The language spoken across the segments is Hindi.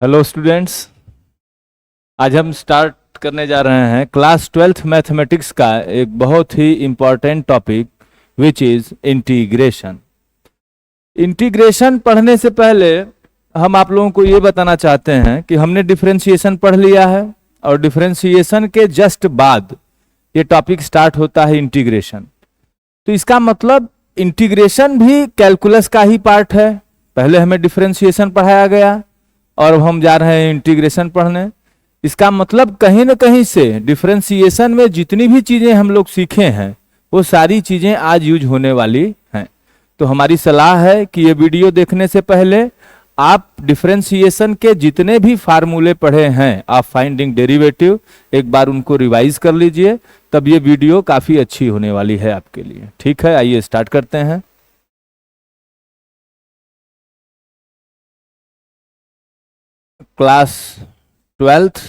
हेलो स्टूडेंट्स, आज हम स्टार्ट करने जा रहे हैं क्लास 12th मैथमेटिक्स का एक बहुत ही important topic which is integration. Integration पढ़ने से पहले हम आप लोगों को ये बताना चाहते हैं कि हमने डिफरेंशिएशन पढ़ लिया है और डिफरेंशिएशन के जस्ट बाद ये टॉपिक स्टार्ट होता है इंटीग्रेशन। तो इसका मतलब इंटीग्रेशन भी कैलकुलस का ही पार्ट है। पहले हमें डिफरेंशिएशन पढ़ाया गया और अब हम जा रहे हैं इंटीग्रेशन पढ़ने। इसका मतलब कहीं ना कहीं से डिफरेंशिएशन में जितनी भी चीजें हम लोग सीखे हैं वो सारी चीजें आज यूज होने वाली हैं। तो हमारी सलाह है कि ये वीडियो देखने से पहले आप डिफरेंशिएशन के जितने भी फार्मूले पढ़े हैं, आप फाइंडिंग डेरिवेटिव, एक बार उनको रिवाइज कर लीजिए, तब ये वीडियो काफी अच्छी होने वाली है आपके लिए। ठीक है, आइए स्टार्ट करते हैं। Class 12th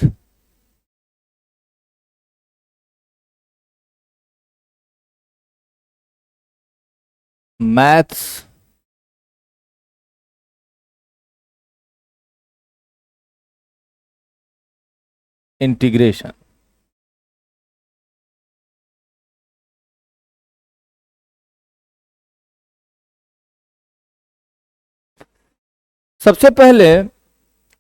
maths integration. सबसे पहले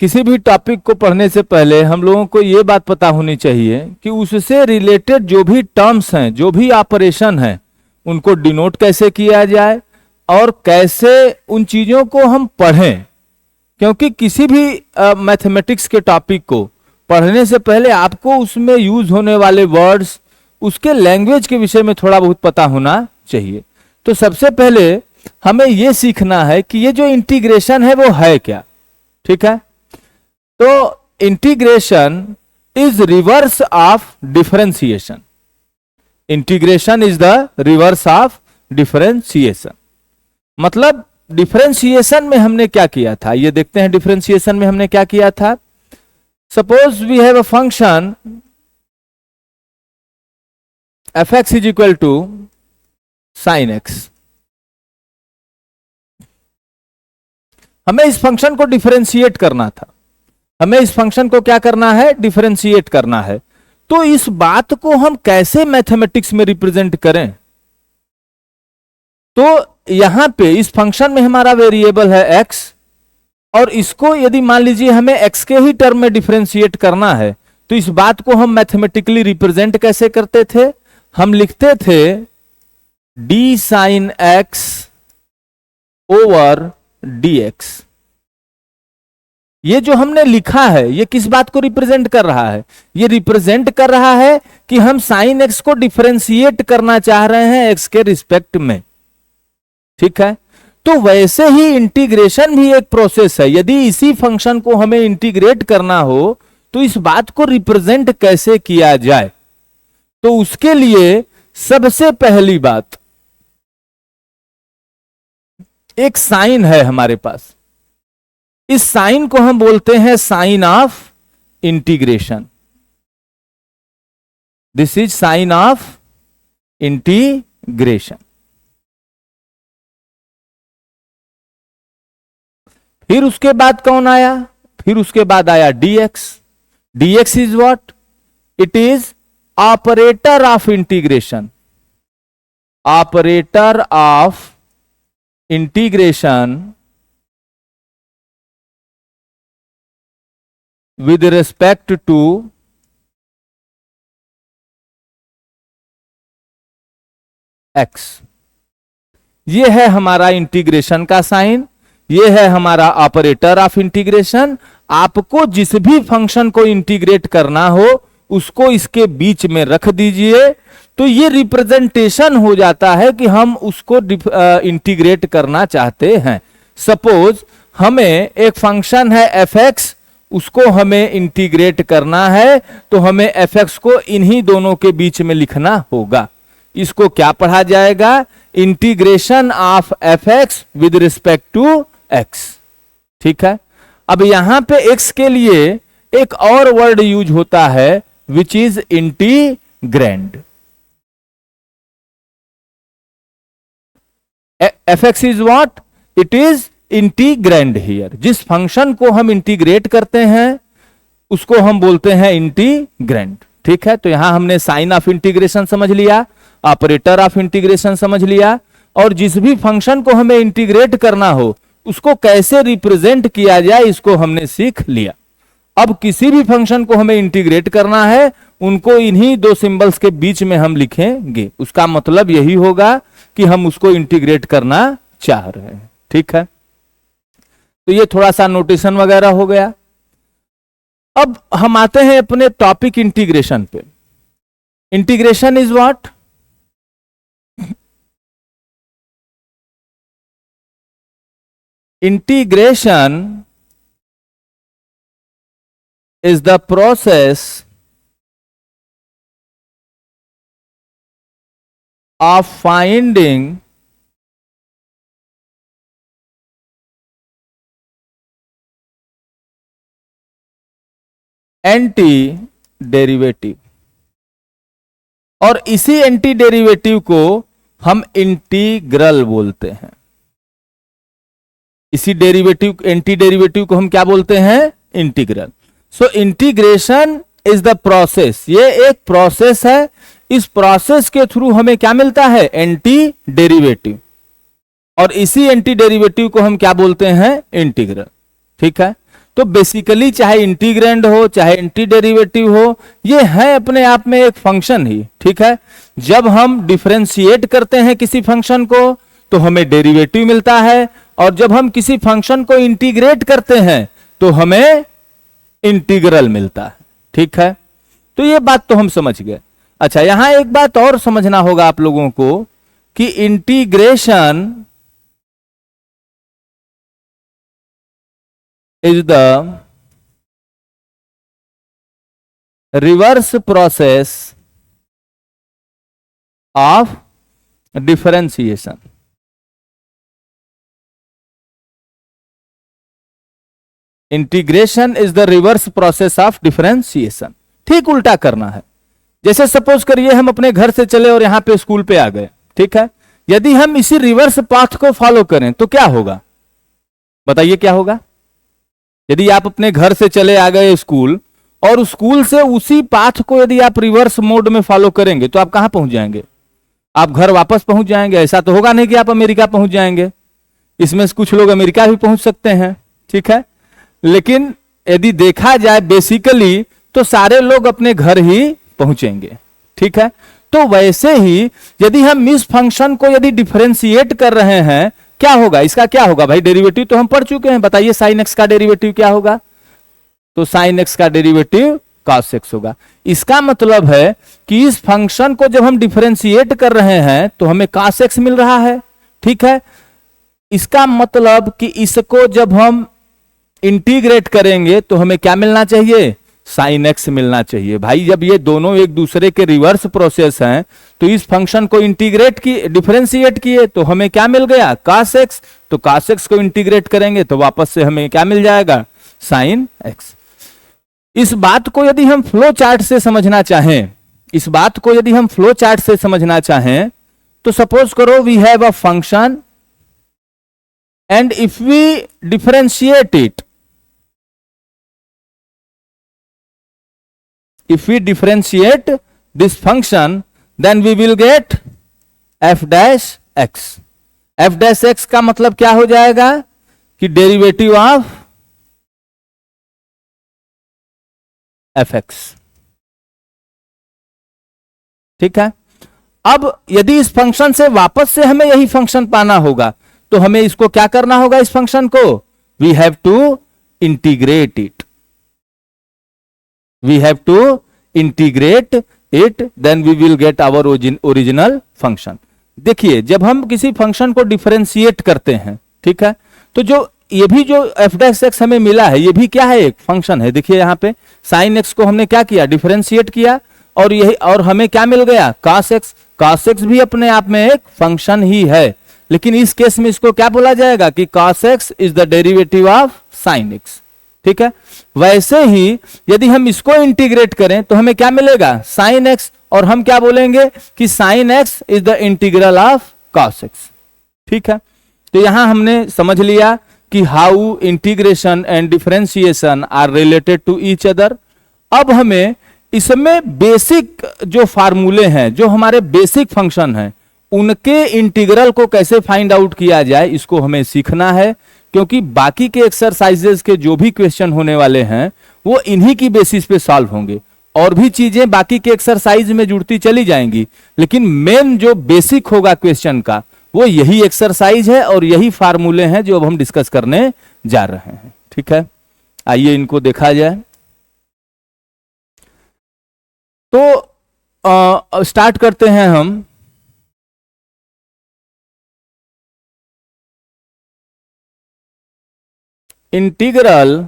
किसी भी टॉपिक को पढ़ने से पहले हम लोगों को यह बात पता होनी चाहिए कि उससे रिलेटेड जो भी टर्म्स हैं, जो भी ऑपरेशन हैं, उनको डिनोट कैसे किया जाए और कैसे उन चीजों को हम पढ़ें। क्योंकि किसी भी मैथमेटिक्स के टॉपिक को पढ़ने से पहले आपको उसमें यूज होने वाले वर्ड्स, उसके लैंग्वेज के विषय में थोड़ा बहुत पता होना चाहिए। तो सबसे पहले हमें यह सीखना है कि ये जो इंटीग्रेशन है वो है क्या। ठीक है, तो integration is reverse of differentiation. Integration is the reverse of differentiation. मतलब डिफरेंशिएशन में हमने क्या किया था, ये देखते हैं। डिफरेंशिएशन में हमने क्या किया था। Suppose we have a function F x is equal to sine X. हमें इस फंक्शन को डिफरेंशिएट करना था। हमें इस फंक्शन को क्या करना है, डिफरेंशिएट करना है। तो इस बात को हम कैसे मैथमेटिक्स में रिप्रेजेंट करें। तो यहां पे इस फंक्शन में हमारा वेरिएबल है x, और इसको यदि मान लीजिए हमें x के ही टर्म में डिफरेंशिएट करना है, तो इस बात को हम मैथमेटिकली रिप्रेजेंट कैसे करते थे। हम लिखते थे d sin x over dx। ये जो हमने लिखा है ये किस बात को रिप्रेजेंट कर रहा है, ये रिप्रेजेंट कर रहा है कि हम साइन एक्स को डिफरेंशिएट करना चाह रहे हैं एक्स के रिस्पेक्ट में। ठीक है, तो वैसे ही इंटीग्रेशन भी एक प्रोसेस है। यदि इसी फंक्शन को हमें इंटीग्रेट करना हो तो इस बात को रिप्रेजेंट कैसे किया जाए। तो उसके लिए सबसे पहली बात, एक साइन है हमारे पास। इस साइन को हम बोलते हैं sign of integration. This is sign of integration. फिर उसके बाद कौन आया, फिर उसके बाद आया dx। dx is what, it is operator of integration. Operator of integration with respect to x। ये है हमारा इंटीग्रेशन का साइन, ये है हमारा ऑपरेटर ऑफ इंटीग्रेशन। आपको जिस भी फंक्शन को इंटीग्रेट करना हो उसको इसके बीच में रख दीजिए, तो ये रिप्रेजेंटेशन हो जाता है कि हम उसको इंटीग्रेट करना चाहते हैं। सपोज हमें एक फंक्शन है एफ एक्स, उसको हमें इंटीग्रेट करना है, तो हमें एफ एक्स को इन्हीं दोनों के बीच में लिखना होगा। इसको क्या पढ़ा जाएगा, integration of F X with respect to X. ठीक है, अब यहां पे एक्स के लिए एक और वर्ड यूज होता है which is integrand. F x is what, it is integrand here, जिस फंक्शन को हम इंटीग्रेट करते हैं उसको हम बोलते हैं इंटीग्रैंड। ठीक है, तो यहां हमने साइन ऑफ इंटीग्रेशन समझ लिया, ऑपरेटर ऑफ इंटीग्रेशन समझ लिया, और जिस भी फंक्शन को हमें इंटीग्रेट करना हो उसको कैसे रिप्रेजेंट किया जाए इसको हमने सीख लिया। अब किसी भी फंक्शन को हमें इंटीग्रेट करना है उनको इन्हीं दो सिंबल्स के बीच में हम लिखेंगे, उसका मतलब यही होगा कि हम उसको इंटीग्रेट करना चाह रहे हैं। ठीक है, तो ये थोड़ा सा नोटेशन वगैरह हो गया। अब हम आते हैं अपने टॉपिक इंटीग्रेशन पे। Integration is what? Integration is the process of finding anti derivative, और इसी एंटी डेरिवेटिव को हम इंटीग्रल बोलते हैं। इसी डेरिवेटिव, एंटी डेरिवेटिव को हम क्या बोलते हैं? Integral. So integration is the process, ये एक प्रोसेस है, इस प्रोसेस के थ्रू हमें क्या मिलता है? एंटी डेरिवेटिव, और इसी एंटी डेरिवेटिव को हम क्या बोलते हैं? इंटीग्रल। ठीक है, तो बेसिकली चाहे इंटीग्रैंड हो चाहे एंटी डेरिवेटिव हो, ये है अपने आप में एक फंक्शन ही। ठीक है, जब हम डिफरेंशिएट करते हैं किसी फंक्शन को तो हमें डेरिवेटिव मिलता है, और जब हम किसी फंक्शन को इंटीग्रेट करते हैं तो हमें इंटीग्रल मिलता है। ठीक है, तो ये बात तो हम समझ गए। अच्छा, यहां एक बात और समझना होगा आप लोगों को कि integration is the reverse process of differentiation। Integration is the reverse process of differentiation. ठीक उल्टा करना है। जैसे सपोज करिए हम अपने घर से चले और यहां पे स्कूल पे आ गए। ठीक है, यदि हम इसी रिवर्स पाथ को फॉलो करें तो क्या होगा? बताइए क्या होगा? यदि आप अपने घर से चले आ गए स्कूल, और स्कूल से उसी पाथ को यदि आप रिवर्स मोड में फॉलो करेंगे तो आप कहां पहुंच जाएंगे? आप घर वापस पहुंच जाएंगे। ऐसा तो होगा नहीं कि आप अमेरिका पहुंच जाएंगे। इसमें से कुछ लोग अमेरिका भी पहुंच सकते हैं। ठीक है, लेकिन यदि देखा जाए बेसिकली तो सारे लोग अपने घर ही पहुंचेंगे। ठीक है, तो वैसे ही यदि हम इस फंक्शन को यदि डिफरेंशिएट कर रहे हैं, क्या होगा? इसका क्या होगा भाई? डेरिवेटिव तो हम पढ़ चुके हैं। बताइए साइन एक्स का डेरिवेटिव क्या होगा? तो साइन एक्स का डेरिवेटिव कॉस एक्स होगा। इसका मतलब है कि इस फंक्शन को जब हम डिफरेंशिएट कर रहे हैं तो हमें कॉस एक्स मिल रहा है। ठीक है, इसका मतलब कि इसको जब हम इंटीग्रेट करेंगे तो हमें क्या मिलना चाहिए? साइन एक्स मिलना चाहिए। भाई जब ये दोनों एक दूसरे के रिवर्स प्रोसेस हैं तो इस फंक्शन को इंटीग्रेट किए, डिफरेंशिएट किए तो हमें क्या मिल गया? Cos x. तो कॉस एक्स को इंटीग्रेट करेंगे तो वापस से हमें क्या मिल जाएगा? Sine x. इस बात को यदि हम फ्लो चार्ट से समझना चाहें, इस बात को यदि हम फ्लो चार्ट से समझना चाहें तो सपोज करो we have a function and if we differentiate it, if we differentiate this function then we will get f dash x। f dash x का मतलब क्या हो जाएगा कि डेरिवेटिव ऑफ fx। ठीक है, अब यदि इस फंक्शन से वापस से हमें यही फंक्शन पाना होगा तो हमें इसको क्या करना होगा? इस फंक्शन को we have to integrate it, we have to integrate it, then we will get our original function। देखिए जब हम किसी फंक्शन को डिफरेंशिएट करते हैं, ठीक है, तो जो ये भी जो f डैश एक्स हमें मिला है ये भी क्या है? एक फंक्शन है। देखिए यहां पे साइन एक्स को हमने क्या किया? डिफरेंशिएट किया, और यही, और हमें क्या मिल गया? cos x. cos एक्स भी अपने आप में एक फंक्शन ही है, लेकिन इस केस में इसको क्या बोला जाएगा कि cos x is the derivative of sine x. ठीक है, वैसे ही यदि हम इसको इंटीग्रेट करें तो हमें क्या मिलेगा? साइन एक्स, और हम क्या बोलेंगे कि sine x is the integral of cos X. ठीक है, तो यहां हमने समझ लिया कि how integration and differentiation are related to each other. अब हमें इसमें बेसिक जो फार्मूले हैं, जो हमारे बेसिक फंक्शन हैं, उनके इंटीग्रल को कैसे फाइंड आउट किया जाए इसको हमें सीखना है, क्योंकि बाकी के एक्सरसाइजेस के जो भी क्वेश्चन होने वाले हैं वो इन्हीं की बेसिस पे सॉल्व होंगे। और भी चीजें बाकी के एक्सरसाइज में जुड़ती चली जाएंगी, लेकिन मेन जो बेसिक होगा क्वेश्चन का वो यही एक्सरसाइज है और यही फार्मूले हैं जो अब हम डिस्कस करने जा रहे हैं। ठीक है, आइए इनको देखा जाए। तो स्टार्ट करते हैं हम। Integral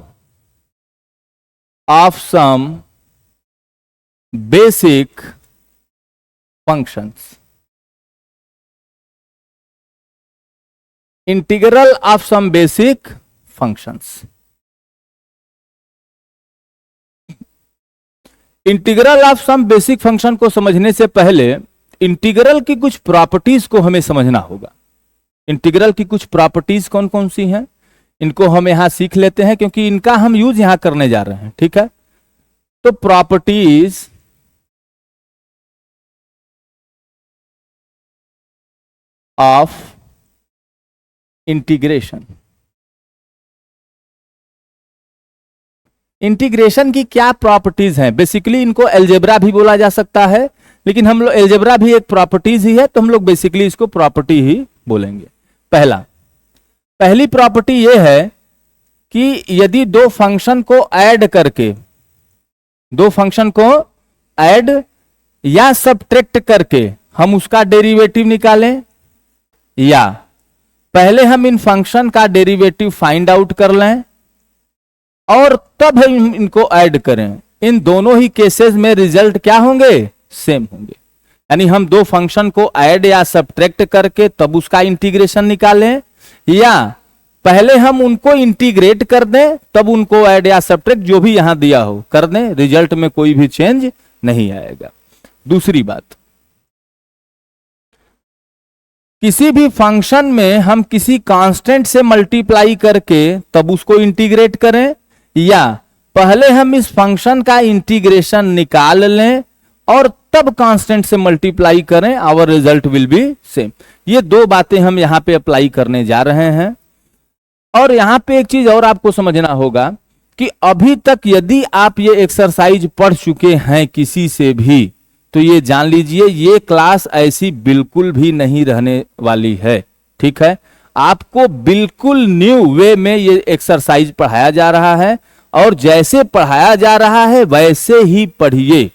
of some basic functions. Integral of some basic functions. Integral of some basic function को समझने से पहले इंटीग्रल की कुछ प्रॉपर्टीज को हमें समझना होगा। इंटीग्रल की कुछ प्रॉपर्टीज कौन कौन सी हैं, इनको हम यहां सीख लेते हैं, क्योंकि इनका हम यूज यहां करने जा रहे हैं। ठीक है, तो प्रॉपर्टीज ऑफ इंटीग्रेशन। इंटीग्रेशन की क्या प्रॉपर्टीज हैं? बेसिकली इनको अलजेब्रा भी बोला जा सकता है, लेकिन हम लोग अलजेब्रा भी एक प्रॉपर्टीज ही है, तो हम लोग बेसिकली इसको प्रॉपर्टी ही बोलेंगे। पहली प्रॉपर्टी यह है कि यदि दो फंक्शन को ऐड करके, दो फंक्शन को ऐड या सबट्रैक्ट करके हम उसका डेरिवेटिव निकालें, या पहले हम इन फंक्शन का डेरिवेटिव फाइंड आउट कर लें और तब हम इनको ऐड करें, इन दोनों ही केसेस में रिजल्ट क्या होंगे? सेम होंगे। यानी हम दो फंक्शन को ऐड या सबट्रैक्ट करके तब उसका इंटीग्रेशन निकालें, या पहले हम उनको इंटीग्रेट कर दें तब उनको ऐड या सबट्रैक्ट जो भी यहां दिया हो कर दें, रिजल्ट में कोई भी चेंज नहीं आएगा। दूसरी बात, किसी भी फंक्शन में हम किसी कांस्टेंट से मल्टीप्लाई करके तब उसको इंटीग्रेट करें, या पहले हम इस फंक्शन का इंटीग्रेशन निकाल लें और तब कांस्टेंट से मल्टीप्लाई करें, our result will be same. ये दो बातें हम यहां पे अप्लाई करने जा रहे हैं। और यहां पे एक चीज और आपको समझना होगा कि अभी तक यदि आप ये एक्सरसाइज पढ़ चुके हैं किसी से भी, तो ये जान लीजिए ये क्लास ऐसी बिल्कुल भी नहीं रहने वाली है। ठीक है, आपको बिल्कुल न्यू वे में ये एक्सरसाइज पढ़ाया जा रहा है, और जैसे पढ़ाया जा रहा है वैसे ही पढ़िए,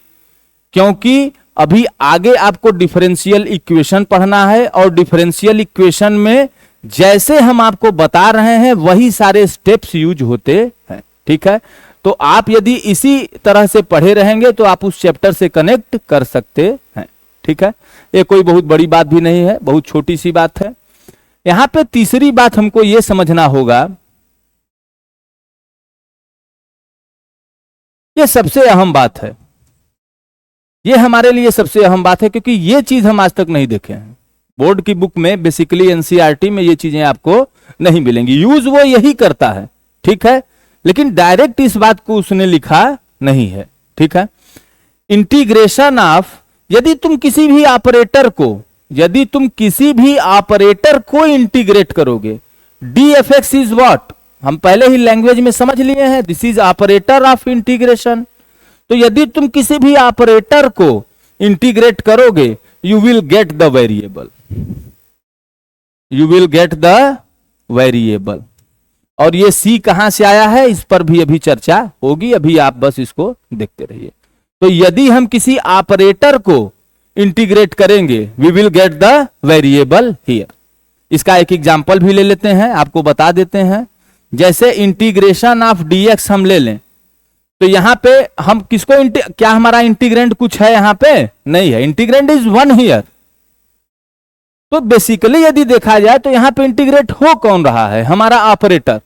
क्योंकि अभी आगे आपको डिफरेंशियल इक्वेशन पढ़ना है, और डिफरेंशियल इक्वेशन में जैसे हम आपको बता रहे हैं वही सारे स्टेप्स यूज होते हैं। ठीक है, तो आप यदि इसी तरह से पढ़े रहेंगे तो आप उस चैप्टर से कनेक्ट कर सकते हैं। ठीक है, ये कोई बहुत बड़ी बात भी नहीं है, बहुत छोटी सी बात है। यहां पे तीसरी बात हमको यह समझना होगा, यह सबसे अहम बात है, यह हमारे लिए सबसे अहम बात है, क्योंकि यह चीज हम आज तक नहीं देखे हैं। बोर्ड की बुक में बेसिकली एनसीईआरटी में ये चीजें आपको नहीं मिलेंगी। यूज वो यही करता है, ठीक है, लेकिन डायरेक्ट इस बात को उसने लिखा नहीं है। ठीक है, इंटीग्रेशन ऑफ, यदि तुम किसी भी ऑपरेटर को इंटीग्रेट करोगे, dfx इज व्हाट, हम पहले ही लैंग्वेज में समझ लिए हैं, this is operator of integration. तो यदि तुम किसी भी ऑपरेटर को इंटीग्रेट करोगे, you will get the variable, और ये सी कहां से आया है इस पर भी अभी चर्चा होगी, अभी आप बस इसको देखते रहिए। तो यदि हम किसी ऑपरेटर को इंटीग्रेट करेंगे, we will get the variable here. इसका एक एग्जांपल भी ले लेते हैं, आपको बता देते हैं। जैसे इंटीग्रेशन ऑफ dx हम ले लें, तो यहां पे हम किसको क्या हमारा इंटीग्रेंड कुछ है? यहां पे नहीं है, इंटीग्रेंड इज 1 हियर। तो बेसिकली यदि देखा जाए तो यहां पे इंटीग्रेट हो कौन रहा है? हमारा ऑपरेटर।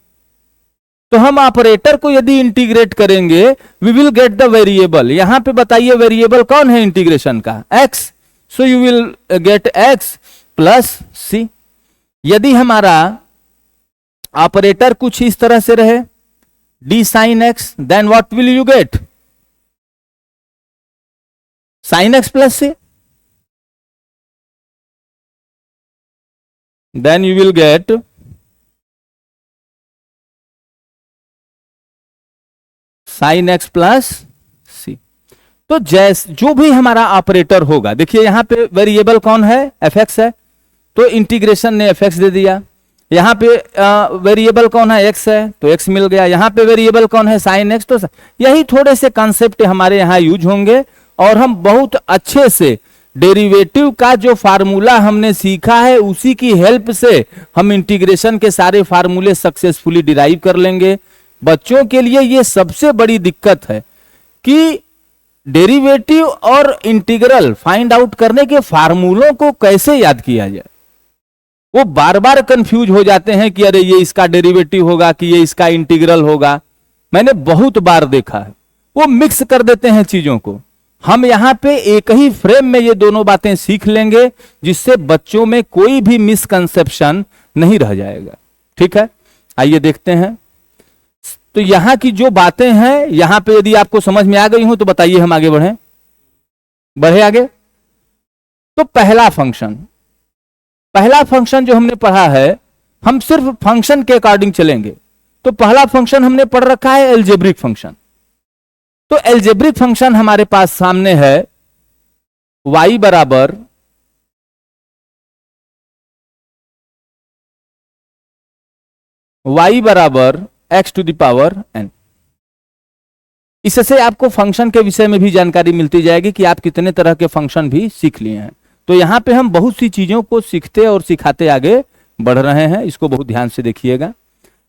तो हम ऑपरेटर को यदि इंटीग्रेट करेंगे, we will get the variable. यहां पे बताइए वेरिएबल कौन है इंटीग्रेशन का? x, so you will get x plus c। यदि हमारा ऑपरेटर कुछ इस तरह से रहे, D sine x, then what will you get, sine x plus C, then you will get sine x plus C. तो जैस जो भी हमारा ऑपरेटर होगा, देखिए यहां पे वेरिएबल कौन है, एफ एक्स है, तो इंटीग्रेशन ने एफ एक्स दे दिया। यहां पे वेरिएबल कौन है, एक्स है, तो एक्स मिल गया। यहां पे वेरिएबल कौन है, साइन एक्स, तो यही थोड़े से कंसेप्ट हमारे यहां यूज होंगे और हम बहुत अच्छे से डेरिवेटिव का जो फार्मूला हमने सीखा है उसी की हेल्प से हम इंटीग्रेशन के सारे फार्मूले सक्सेसफुली डिराइव कर लेंगे। बच्चों के लिए ये सबसे बड़ी दिक्कत है कि डेरिवेटिव और इंटीग्रल फाइंड आउट करने के फार्मूलों को कैसे याद किया जाए। वो बार बार कंफ्यूज हो जाते हैं कि अरे ये इसका डेरिवेटिव होगा कि ये इसका इंटीग्रल होगा। मैंने बहुत बार देखा है, वो मिक्स कर देते हैं चीजों को। हम यहां पे एक ही फ्रेम में ये दोनों बातें सीख लेंगे जिससे बच्चों में कोई भी मिसकंसेप्शन नहीं रह जाएगा। ठीक है, आइए देखते हैं। तो यहां की जो बातें हैं यहां पे यदि आपको समझ में आ गई हो तो बताइए, हम आगे बढ़े आगे। तो पहला फंक्शन जो हमने पढ़ा है, हम सिर्फ फंक्शन के अकॉर्डिंग चलेंगे। तो पहला फंक्शन हमने पढ़ रखा है एल्जेब्रिक फंक्शन। तो एल्जेब्रिक फंक्शन हमारे पास सामने है y बराबर x to the power n। इससे आपको फंक्शन के विषय में भी जानकारी मिलती जाएगी कि आप कितने तरह के फंक्शन भी सीख लिए हैं। तो यहां पे हम बहुत सी चीजों को सीखते और सिखाते आगे बढ़ रहे हैं, इसको बहुत ध्यान से देखिएगा।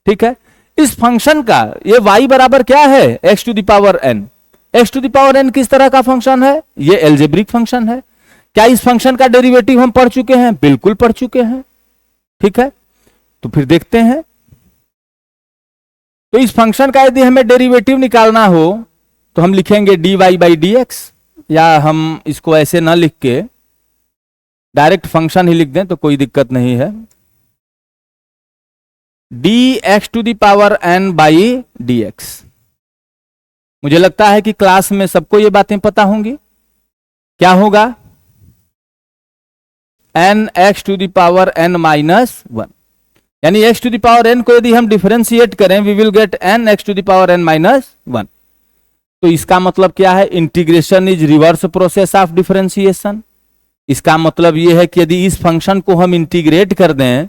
ठीक है, इस फंक्शन का ये y बराबर क्या है, x to the power n। x to the power n किस तरह का फंक्शन है, ये एल्जेब्रिक फंक्शन है। क्या इस फंक्शन का डेरिवेटिव हम पढ़ चुके हैं, बिल्कुल पढ़ चुके हैं। ठीक है, तो फिर देखते हैं। तो इस फंक्शन का यदि हमें डेरिवेटिव निकालना हो तो हम लिखेंगे dy बाई डी एक्स, या हम इसको ऐसे ना लिख के डायरेक्ट फंक्शन ही लिख दें तो कोई दिक्कत नहीं है। dx to the power n by D X. मुझे लगता है कि क्लास में सबको ये बातें पता होंगी। क्या होगा, n x to the power n minus one, यानी x to the power n को यदि हम डिफरेंशिएट करें we will get n x to the power n minus one. तो इसका मतलब क्या है, integration is reverse process of differentiation. इसका मतलब यह है कि यदि इस फंक्शन को हम इंटीग्रेट कर दें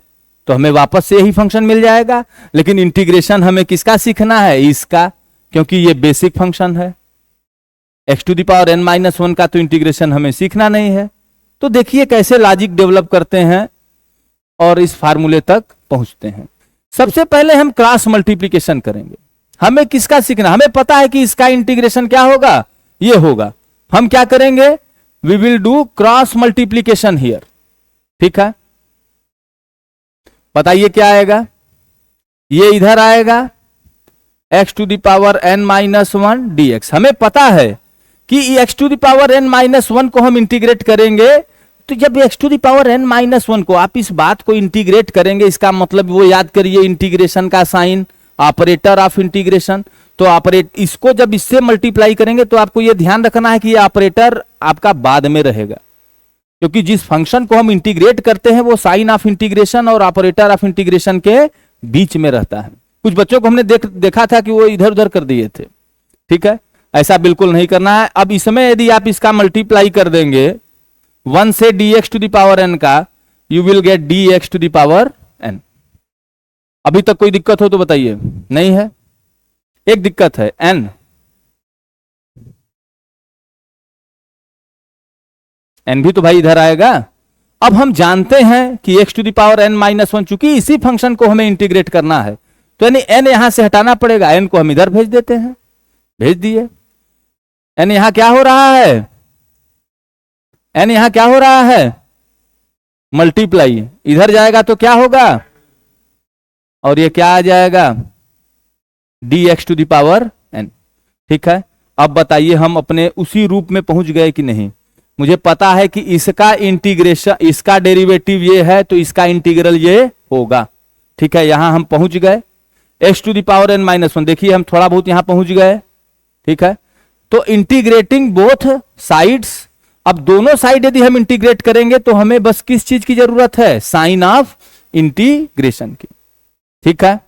तो हमें वापस से यही फंक्शन मिल जाएगा, लेकिन इंटीग्रेशन हमें किसका सीखना है, इसका, क्योंकि ये बेसिक फंक्शन है। x to the power n minus one का तो इंटीग्रेशन हमें सीखना नहीं है। तो देखिए कैसे लॉजिक डेवलप करते हैं और इस फार्मूले तक पहुंचते हैं। सबसे पहले हम क्रॉस मल्टीप्लीकेशन करेंगे। हमें किसका सीखना, हमें पता है कि इसका इंटीग्रेशन क्या होगा, ये होगा। हम क्या करेंगे, we will do cross multiplication here. ठीक है, बताइए क्या आएगा, ये इधर आएगा x to the power n minus one D X. हमें पता है कि x to the power n minus one को हम इंटीग्रेट करेंगे। तो जब x to the power n minus one को आप इस बात को इंटीग्रेट करेंगे, इसका मतलब वो याद करिए इंटीग्रेशन का साइन, ऑपरेटर ऑफ इंटीग्रेशन। तो इसको जब इससे मल्टीप्लाई करेंगे तो आपको ये ध्यान रखना है कि ये ऑपरेटर आपका बाद में रहेगा, क्योंकि जिस फंक्शन को हम इंटीग्रेट करते हैं वो साइन ऑफ इंटीग्रेशन और ऑपरेटर ऑफ इंटीग्रेशन के बीच में रहता है। कुछ बच्चों को हमने देखा था कि वो इधर उधर कर दिए थे। ठीक है, ऐसा बिल्कुल नहीं करना है। अब इसमें यदि आप इसका मल्टीप्लाई कर देंगे 1 से dx to the power n का, you will get dx to the power n। अभी तक कोई दिक्कत हो तो बताइए, नहीं है? एक दिक्कत है, n भी तो भाई इधर आएगा। अब हम जानते हैं कि x to the power n minus one, चूंकि इसी फंक्शन को हमें इंटीग्रेट करना है तो यानी n यहां से हटाना पड़ेगा। n को हम इधर भेज देते हैं, भेज दिए। n यहां क्या हो रहा है, n यहां क्या हो रहा है, मल्टीप्लाई। इधर जाएगा तो क्या होगा, और ये क्या आ जाएगा, dx to the power n। ठीक है, अब बताइए हम अपने उसी रूप में पहुंच गए कि नहीं। मुझे पता है कि इसका इंटीग्रेशन, इसका डेरिवेटिव ये है तो इसका इंटीग्रल ये होगा। ठीक है, यहां हम पहुंच गए x to the power n minus one, देखिए हम थोड़ा बहुत यहां पहुंच गए, ठीक है। तो इंटीग्रेटिंग बोथ साइड्स, अब दोनों साइड यदि हम इंटीग्रेट करेंगे तो हमें बस किस चीज की जरूरत है, साइन ऑफ इंटीग्रेशन की, ठीक है।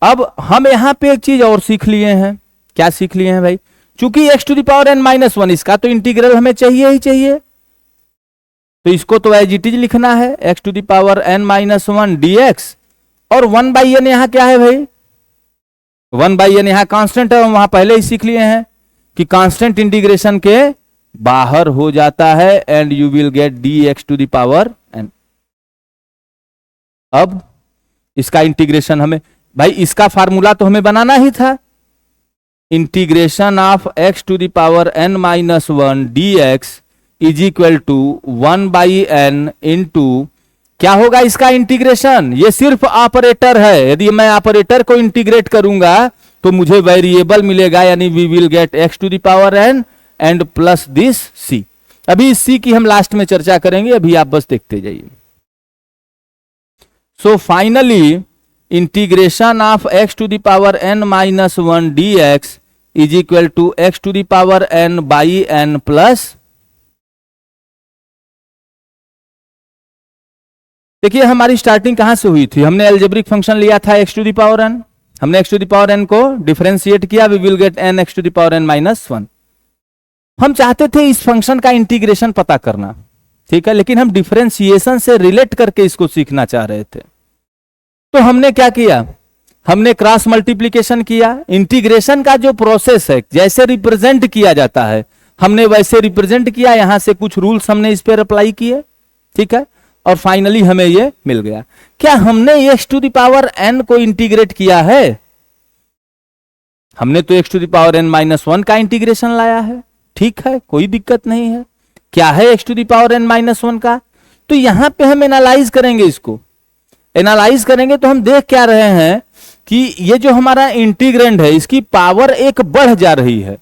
अब हम यहां पे एक चीज और सीख लिए हैं, क्या सीख लिए हैं भाई, चूंकि x to the power n minus one इसका तो इंटीग्रल हमें चाहिए ही चाहिए, तो इसको तो एज इट इज लिखना है x to the power n minus one dx, और 1/n यहां क्या है भाई, 1/n यहां कांस्टेंट है, हम वहां पहले ही सीख लिए हैं कि कांस्टेंट इंटीग्रेशन के बाहर हो जाता है, and you will get dx to the power n। अब इसका इंटीग्रेशन हमें भाई, इसका फार्मूला तो हमें बनाना ही था, integration of x to the power n minus one dx is equal to 1/n into क्या होगा इसका इंटीग्रेशन, ये सिर्फ ऑपरेटर है, यदि मैं ऑपरेटर को इंटीग्रेट करूंगा तो मुझे वेरिएबल मिलेगा, यानी we will get x to the power n and plus this c। अभी इस c की हम लास्ट में चर्चा करेंगे, अभी आप बस देखते जाइए। So finally integration of x to the power n minus one dx is equal to x to the power n by n plus, देखिए हमारी स्टार्टिंग कहां से हुई थी, हमने अलजेब्रिक फंक्शन लिया था x to the power n, हमने x to the power n को डिफरेंशिएट किया, we will get n x to the power n minus one. हम चाहते थे इस फंक्शन का इंटीग्रेशन पता करना, ठीक है, लेकिन हम डिफरेंशिएशन से रिलेट करके इसको सीखना चाह रहे थे, तो हमने क्या किया, हमने क्रॉस मल्टीप्लीकेशन किया, इंटीग्रेशन का जो प्रोसेस है जैसे रिप्रेजेंट किया जाता है हमने वैसे रिप्रेजेंट किया, यहां से कुछ रूल्स हमने इस पर अप्लाई किए, ठीक है, और फाइनली हमें ये मिल गया। क्या हमने x to the power n को इंटीग्रेट किया है, हमने तो x to the power n minus one का इंटीग्रेशन लाया है, ठीक है, कोई दिक्कत नहीं है। क्या है x to the power n minus one का, तो यहां पे हम एनालाइज करेंगे, इसको एनालाइज करेंगे तो हम देख क्या रहे हैं कि ये जो हमारा इंटीग्रेंड है इसकी पावर एक बढ़ जा रही है,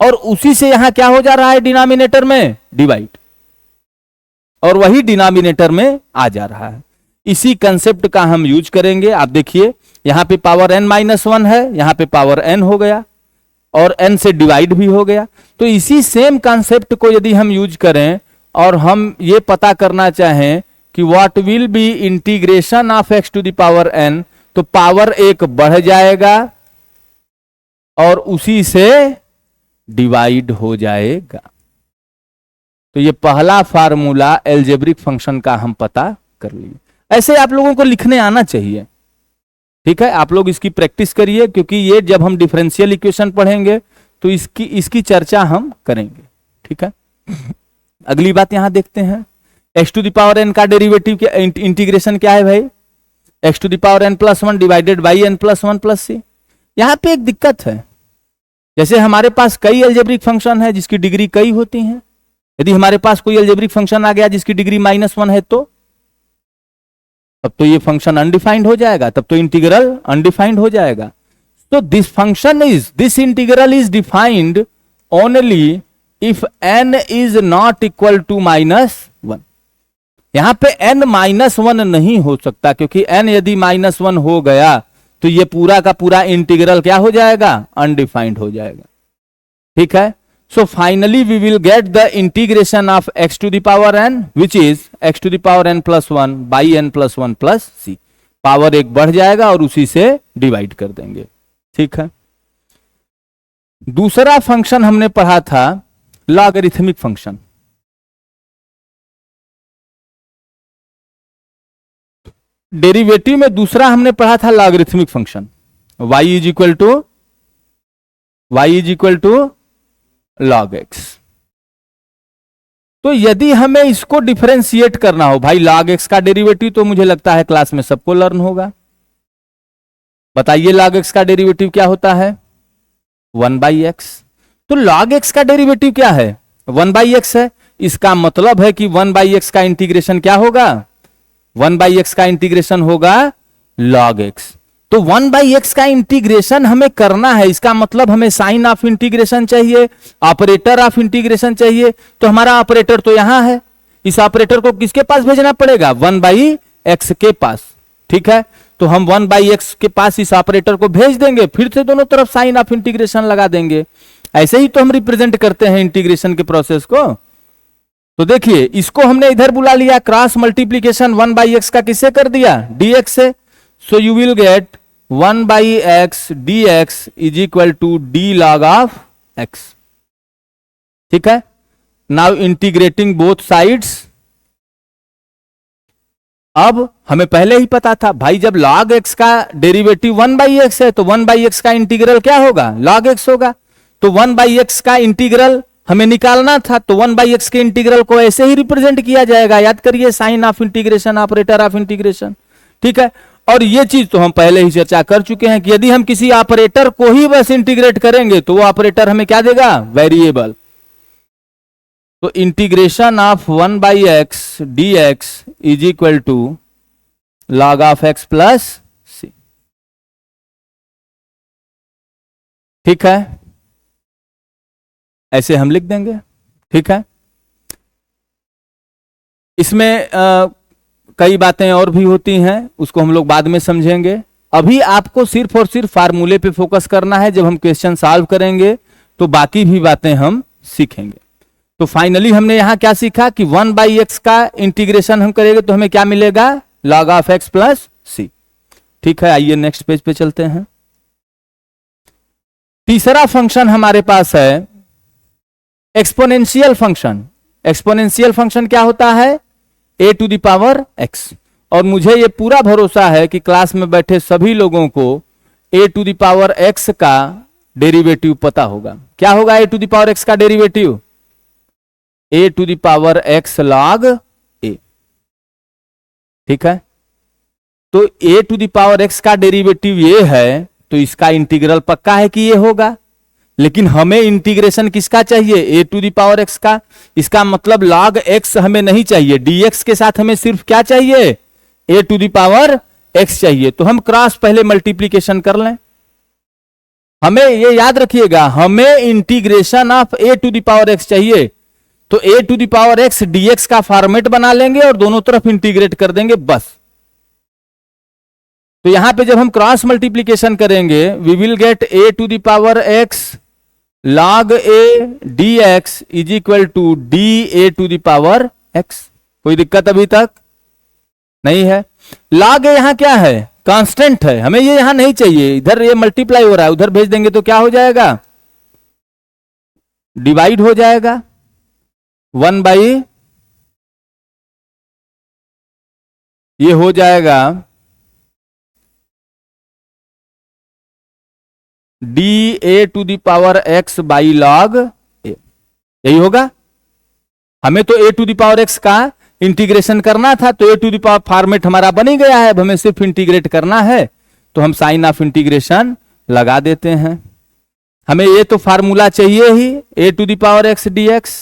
और उसी से यहां क्या हो जा रहा है, डिनोमिनेटर में डिवाइड, और वही डिनोमिनेटर में आ जा रहा है। इसी कंसेप्ट का हम यूज करेंगे। आप देखिए यहां पे पावर n माइनस वन है, यहां पे पावर n हो गया और n से डिवाइड भी हो गया, तो इसी सेम कंसेप्ट को यदि हम यूज करें और हम ये पता करना चाहें कि what will be integration of x to the power n, तो पावर एक बढ़ जाएगा और उसी से डिवाइड हो जाएगा। तो ये पहला फार्मूला एल्जेब्रिक फंक्शन का हम पता कर लिए। ऐसे आप लोगों को लिखने आना चाहिए, ठीक है, आप लोग इसकी प्रैक्टिस करिए, क्योंकि ये जब हम डिफरेंशियल इक्वेशन पढ़ेंगे तो इसकी चर्चा हम करेंगे, ठीक है। अगली बात यहां देखते हैं, x to the power n का डेरिवेटिव क्या, इंटीग्रेशन क्या है भाई, x to the power n plus one divided by n plus one plus C. यहां पे एक दिक्कत है, जैसे हमारे पास कई अलजेब्रिक फंक्शन है जिसकी डिग्री कई होती है, यदि हमारे पास कोई अलजेब्रिक फंक्शन आ गया जिसकी डिग्री माइनस वन है, तो तब तो ये फंक्शन अनडिफाइंड हो जाएगा, तब तो इंटीग्रल अनडिफाइंड हो जाएगा। तो this integral is defined only if n is not equal to minus one. यहां पे n माइनस वन नहीं हो सकता, क्योंकि n यदि माइनस वन हो गया तो ये पूरा का पूरा इंटीग्रल क्या हो जाएगा, अनडिफाइंड हो जाएगा, ठीक है। So finally we will get the integration of x to the power n, which is x to the power n plus one by n plus one plus c। Power एक बढ़ जाएगा और उसी से डिवाइड कर देंगे, ठीक है। दूसरा फंक्शन हमने पढ़ा था लॉगरिथमिक फंक्शन। डेरिवेटिव में दूसरा हमने पढ़ा था logarithmic function, y is equal to log x। तो यदि हमें इसको डिफरेंशिएट करना हो, भाई log x का डेरिवेटिव तो मुझे लगता है क्लास में सबको लर्न होगा, बताइए log x का डेरिवेटिव क्या होता है, 1/x। तो log x का डेरिवेटिव क्या है, 1/x है, इसका मतलब है कि 1/x का इंटीग्रेशन क्या होगा, 1/x का इंटीग्रेशन होगा log x। तो 1/x का इंटीग्रेशन हमें करना है, इसका मतलब हमें साइन ऑफ इंटीग्रेशन चाहिए, ऑपरेटर ऑफ इंटीग्रेशन चाहिए। तो हमारा ऑपरेटर तो यहां है, इस ऑपरेटर को किसके पास भेजना पड़ेगा, 1/x के पास, ठीक है। तो हम 1/x के पास इस ऑपरेटर को भेज देंगे, फिर से दोनों तरफ साइन ऑफ इंटीग्रेशन लगा देंगे। ऐसे ही तो हम रिप्रेजेंट करते हैं इंटीग्रेशन के प्रोसेस को। तो देखिए इसको हमने इधर बुला लिया, क्रॉस मल्टीप्लीकेशन 1/x का किससे कर दिया, dx से। So you will get 1/x dx is equal to d log of x। ठीक है, नाउ इंटीग्रेटिंग बोथ साइड्स। अब हमें पहले ही पता था भाई, जब log x का डेरिवेटिव 1/x है तो 1/x का इंटीग्रल क्या होगा, log x होगा। तो 1/x का इंटीग्रल हमें निकालना था, तो 1/x के इंटीग्रल को ऐसे ही रिप्रेजेंट किया जाएगा, याद करिए, sign of integration, operator of integration. ठीक है, और ये चीज तो हम पहले ही चर्चा कर चुके हैं कि यदि हम किसी ऑपरेटर को ही बस इंटीग्रेट करेंगे तो वो ऑपरेटर हमें क्या देगा, वेरिएबल। तो integration of 1/x dx is equal to log of x plus c। ठीक है, ऐसे हम लिख देंगे। ठीक है, इसमें कई बातें और भी होती हैं, उसको हम लोग बाद में समझेंगे। अभी आपको सिर्फ और सिर्फ फार्मूले पे फोकस करना है। जब हम क्वेश्चन सॉल्व करेंगे तो बाकी भी बातें हम सीखेंगे। तो फाइनली हमने यहां क्या सीखा कि 1/x का इंटीग्रेशन हम करेंगे तो हमें क्या मिलेगा, log of x plus c। ठीक है, आइए नेक्स्ट पेज पे चलते हैं। तीसरा फंक्शन हमारे पास है एक्सपोनेंशियल फंक्शन। एक्सपोनेंशियल फंक्शन क्या होता है, a to the power x। और मुझे ये पूरा भरोसा है कि क्लास में बैठे सभी लोगों को a to the power x का डेरिवेटिव पता होगा। क्या होगा a to the power x का derivative, a to the power x log a। ठीक है, तो a to the power x का डेरिवेटिव ये है, तो इसका इंटीग्रल पक्का है कि ये होगा। लेकिन हमें इंटीग्रेशन किसका चाहिए, a to the power x का। इसका मतलब log x हमें नहीं चाहिए, dx के साथ हमें सिर्फ क्या चाहिए, a to the power x चाहिए। तो हम क्रॉस पहले मल्टीप्लीकेशन कर लें। हमें ये याद रखिएगा, हमें integration of a to the power x चाहिए, तो a to the power x dx का फॉर्मेट बना लेंगे और दोनों तरफ इंटीग्रेट कर देंगे बस। तो यहां पे जब हम क्रॉस मल्टीप्लीकेशन करेंगे, we will get a to the power x log a dx is equal to d a to the power x। कोई दिक्कत अभी तक नहीं है। log a यहां क्या है, कांस्टेंट है, हमें ये यहां नहीं चाहिए। इधर ये मल्टीप्लाई हो रहा है, उधर भेज देंगे तो क्या हो जाएगा, डिवाइड हो जाएगा। 1/ ये हो जाएगा da to the power x by log a। यही होगा। हमें तो a to the power x का इंटीग्रेशन करना था, तो a to the power format हमारा बन ही गया है। अब हमें सिर्फ इंटीग्रेट करना है, तो हम साइन ऑफ इंटीग्रेशन लगा देते हैं। हमें ये तो फार्मूला चाहिए ही, a to the power x dx।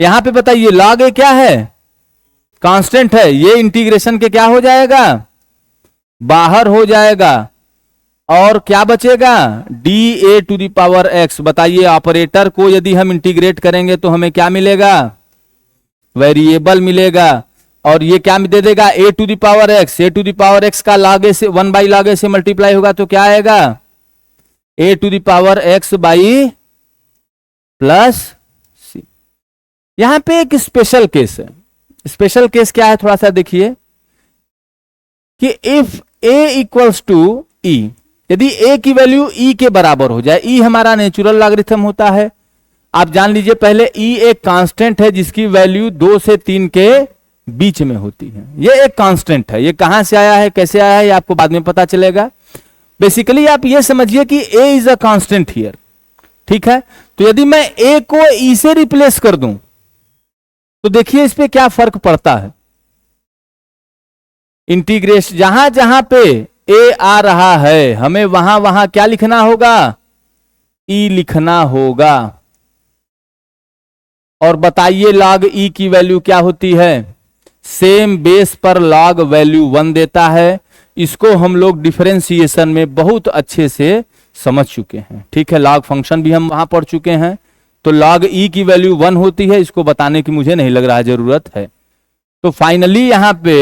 यहां पे बताइए log a क्या है, कांस्टेंट है, ये इंटीग्रेशन के क्या हो जाएगा, बाहर हो जाएगा। और क्या बचेगा, da to the power x। बताइए ऑपरेटर को यदि हम इंटीग्रेट करेंगे तो हमें क्या मिलेगा, वेरिएबल मिलेगा। और ये क्या दे देगा, a to the power x। a to the power x का log a से 1/log a से मल्टीप्लाई होगा तो क्या आएगा, a to the power x बाई प्लस c। यहां पे एक स्पेशल केस है। स्पेशल केस क्या है, थोड़ा सा देखिए कि if a equals to e, यदि a की वैल्यू e के बराबर हो जाए, e हमारा नेचुरल लॉगरिथम होता है। आप जान लीजिए पहले, e एक कांस्टेंट है जिसकी वैल्यू 2 से 3 के बीच में होती है। ये एक कांस्टेंट है, ये कहां से आया है, कैसे आया है, ये आपको बाद में पता चलेगा। बेसिकली आप ये समझिए कि a is a constant here. ठीक है, तो यदि मैं a को e से रिप्लेस कर दूं तो देखिए इस पे क्या फर्क पड़ता है। इंटीग्रेशन जहां जहां पे a आ रहा है, हमें वहां वहां क्या लिखना होगा, e लिखना होगा। और बताइए log e की वैल्यू क्या होती है, सेम बेस पर log वैल्यू 1 देता है। इसको हम लोग डिफरेंशिएशन में बहुत अच्छे से समझ चुके हैं। ठीक है, log फंक्शन भी हम वहां पढ़ चुके हैं। तो log e की वैल्यू 1 होती है, इसको बताने की मुझे नहीं लग रहा है जरूरत है। तो फाइनली यहां पे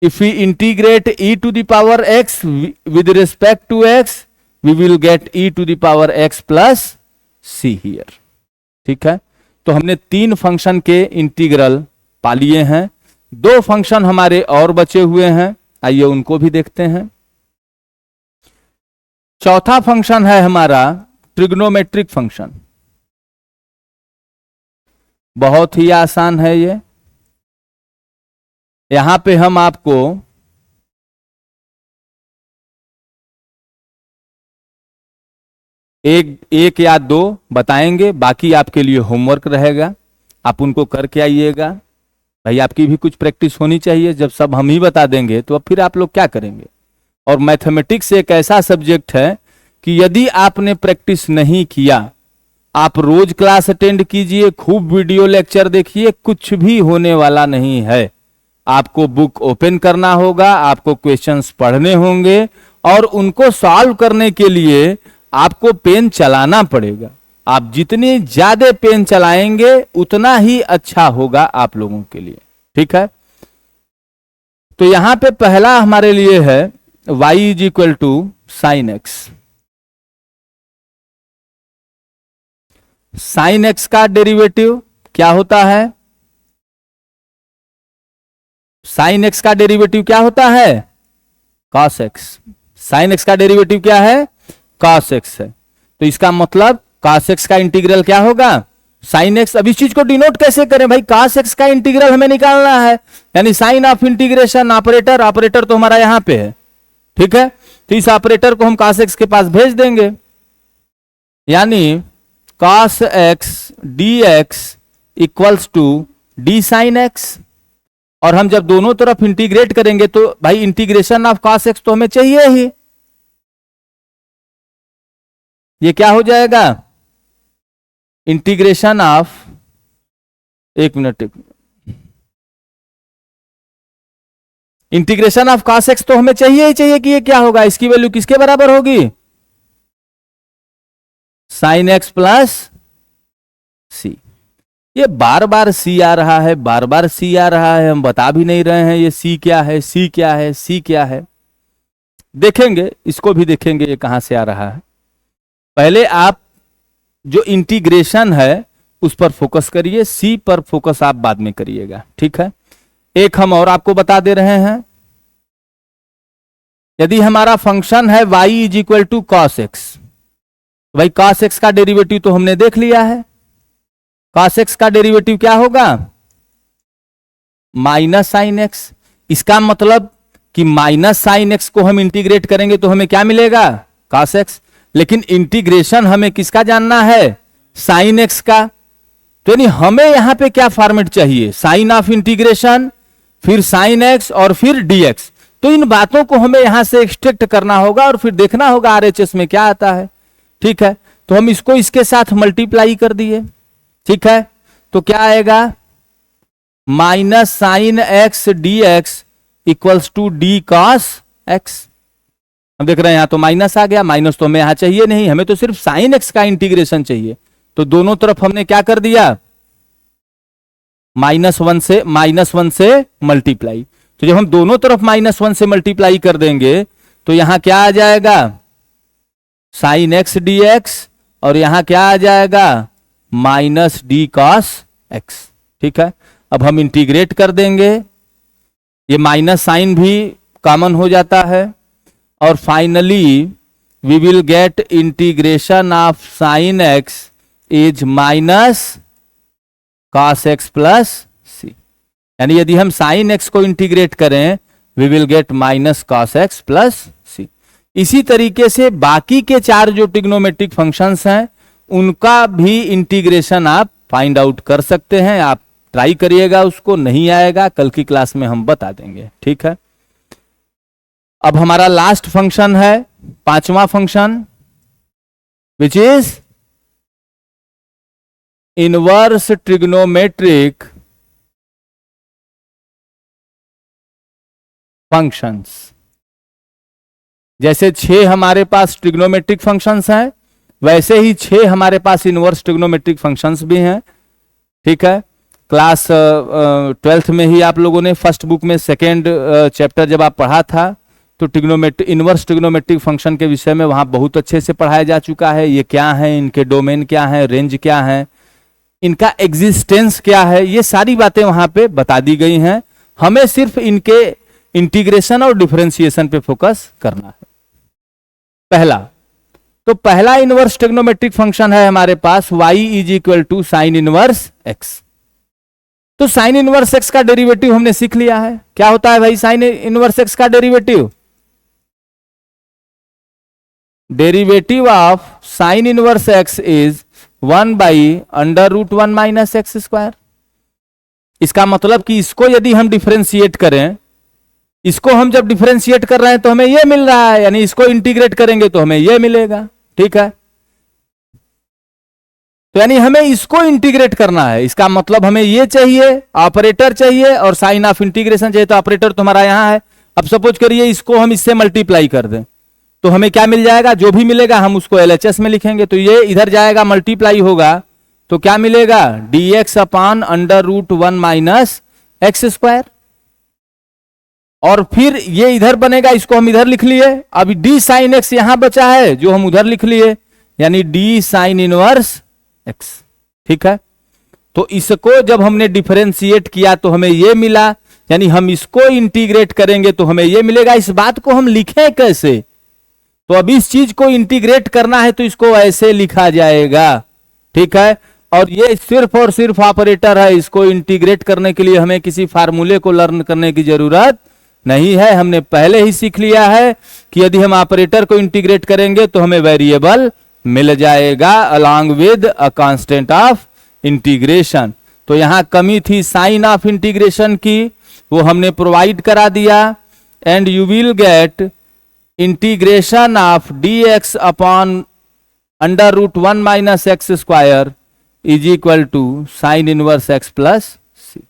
if we integrate e to the power x with respect to x, we will get e to the power x plus c here. ठीक है, तो हमने 3 फंक्शन के इंटीग्रल पा लिए हैं, 2 फंक्शन हमारे और बचे हुए हैं, आइए उनको भी देखते हैं। चौथा फंक्शन है हमारा ट्रिग्नोमेट्रिक फंक्शन। बहुत ही आसान है ये। यहां पे हम आपको एक या 2 बताएंगे, बाकी आपके लिए होमवर्क रहेगा, आप उनको करके आइएगा। भाई आपकी भी कुछ प्रैक्टिस होनी चाहिए, जब सब हम ही बता देंगे तो अब फिर आप लोग क्या करेंगे। और मैथमेटिक्स एक ऐसा सब्जेक्ट है कि यदि आपने प्रैक्टिस नहीं किया, आप रोज क्लास अटेंड कीजिए, खूब वीडियो लेक्चर देखिए, कुछ भी होने वाला नहीं है। आपको बुक ओपन करना होगा, आपको क्वेश्चंस पढ़ने होंगे और उनको सॉल्व करने के लिए आपको पेन चलाना पड़ेगा। आप जितनी ज्यादा पेन चलाएंगे उतना ही अच्छा होगा आप लोगों के लिए। ठीक है, तो यहां पे पहला हमारे लिए है y is equal to sine x. Sine x का डेरिवेटिव क्या होता है? साइन एक्स का डेरिवेटिव क्या होता है? Cos x. साइन एक्स का डेरिवेटिव क्या है? कॉस एक्स है। तो इसका मतलब कॉस एक्स का इंटीग्रल क्या होगा? Sine x. अब इस चीज को डिनोट कैसे करें भाई? कॉस एक्स का इंटीग्रल हमें निकालना है, यानी sign of integration operator, operator तो हमारा यहां पे है। ठीक है, तो इस ऑपरेटर को हम कॉस एक्स के पास भेज देंगे, यानी cos x d x equals to d sine x. और हम जब दोनों तरफ इंटीग्रेट करेंगे तो भाई इंटीग्रेशन ऑफ कॉस एक्स तो हमें चाहिए ही। ये क्या हो जाएगा? इंटीग्रेशन ऑफ, एक minute, integration of cos x तो हमें चाहिए ही चाहिए कि ये क्या होगा, इसकी वैल्यू किसके बराबर होगी? साइन एक्स प्लस सी। ये बार बार सी आ रहा है, बार बार सी आ रहा है, हम बता भी नहीं रहे हैं ये सी क्या है, सी क्या है, सी क्या है। देखेंगे, इसको भी देखेंगे ये कहां से आ रहा है। पहले आप जो इंटीग्रेशन है उस पर फोकस करिए, सी पर फोकस आप बाद में करिएगा। ठीक है, एक हम और आपको बता दे रहे हैं। यदि हमारा फंक्शन है y is equal to cos x, भाई कॉस एक्स का डेरिवेटिव तो हमने देख लिया है। कॉस एक्स का डेरिवेटिव क्या होगा? Minus sine x. इसका मतलब कि माइनस साइन एक्स को हम इंटीग्रेट करेंगे तो हमें क्या मिलेगा? Cos x. लेकिन इंटीग्रेशन हमें किसका जानना है? साइन एक्स का। तो यानी हमें यहां पे क्या फॉर्मेट चाहिए? साइन ऑफ इंटीग्रेशन, फिर साइन एक्स और फिर डीएक्स। तो इन बातों को हमें यहां से एक्सट्रैक्ट करना होगा और फिर देखना होगा आरएचएस में क्या आता है। ठीक है, तो हम इसको इसके साथ मल्टीप्लाई कर दिए। ठीक है, तो क्या आएगा? Minus sine x d x equals to d cos x. हम देख रहे हैं यहां तो माइनस आ गया, माइनस तो हमें यहां चाहिए नहीं, हमें तो सिर्फ साइन एक्स का इंटीग्रेशन चाहिए। तो दोनों तरफ हमने क्या कर दिया? -1 से मल्टीप्लाई। तो जब हम दोनों तरफ -1 से मल्टीप्लाई कर देंगे तो यहां क्या आ जाएगा? साइन एक्स डी एक्स, और यहां क्या आ जाएगा? Minus D cos X. ठीक है, अब हम इंटीग्रेट कर देंगे, ये माइनस साइन भी कॉमन हो जाता है, और finally we will get integration of sine x is minus cos x plus C. यानी यदि हम साइन एक्स को इंटीग्रेट करें we will get minus cos x plus C. इसी तरीके से बाकी के 4 जो ट्रिग्नोमेट्रिक फंक्शंस हैं उनका भी इंटीग्रेशन आप फाइंड आउट कर सकते हैं। आप ट्राई करिएगा, उसको नहीं आएगा कल की क्लास में हम बता देंगे। ठीक है, अब हमारा लास्ट फंक्शन है 5वां function, which is inverse trigonometric functions. जैसे 6 हमारे पास ट्रिग्नोमेट्रिक फंक्शंस हैं, वैसे ही 6 हमारे पास इनवर्स ट्रिग्नोमेट्रिक फंक्शंस भी हैं। ठीक है, क्लास 12th में ही आप लोगों ने फर्स्ट बुक में सेकेंड चैप्टर जब आप पढ़ा था तो इनवर्स ट्रिग्नोमेट्रिक फंक्शन के विषय में वहां बहुत अच्छे से पढ़ाया जा चुका है। ये क्या है, इनके डोमेन क्या है, रेंज क्या है, इनका एग्जिस्टेंस क्या है, ये सारी बातें वहां पे बता दी गई हैं। हमें सिर्फ इनके इंटीग्रेशन और डिफरेंशिएशन पे फोकस करना है। पहला इनवर्स ट्रिग्नोमेट्रिक फंक्शन है हमारे पास y is equal to sine inverse x। तो साइन इनवर्स x का डेरिवेटिव हमने सीख लिया है। क्या होता है भाई साइन इनवर्स x का derivative? Derivative of sine inverse x is 1 by under root 1 minus x square. इसका मतलब कि इसको यदि हम डिफरेंशिएट करें, इसको हम जब डिफरेंशिएट कर रहे हैं तो हमें यह मिल रहा है, यानी इसको इंटीग्रेट करेंगे तो हमें यह मिलेगा। ठीक है, तो यानी हमें इसको इंटीग्रेट करना है। इसका मतलब हमें यह चाहिए, ऑपरेटर चाहिए और साइन ऑफ इंटीग्रेशन चाहिए। तो ऑपरेटर तो हमारा यहां है। अब सपोज करिए इसको हम इससे मल्टीप्लाई कर दें तो हमें क्या मिल जाएगा? जो भी मिलेगा हम उसको LHS में लिखेंगे। तो ये इधर जाएगा, मल्टीप्लाई होगा तो क्या मिलेगा? dx upon under root 1 minus x square. और फिर ये इधर बनेगा, इसको हम इधर लिख लिए। अभी d साइन एक्स यहां बचा है जो हम उधर लिख लिए, यानी d साइन इनवर्स x। ठीक है, तो इसको जब हमने डिफरेंशिएट किया तो हमें ये मिला, यानी हम इसको इंटीग्रेट करेंगे तो हमें ये मिलेगा। इस बात को हम लिखें कैसे? तो अब इस चीज को इंटीग्रेट करना है तो इसको ऐसे लिखा जाएगा। ठीक है, और ये सिर्फ और सिर्फ ऑपरेटर है। इसको इंटीग्रेट करने के लिए हमें किसी फार्मूले को लर्न करने की जरूरत नहीं है। हमने पहले ही सीख लिया है कि यदि हम ऑपरेटर को इंटीग्रेट करेंगे तो हमें वेरिएबल मिल जाएगा along with a constant of integration. तो यहां कमी थी साइन ऑफ इंटीग्रेशन की, वो हमने प्रोवाइड करा दिया। And you will get integration of dx upon under root 1 minus x square is equal to sine inverse x plus C.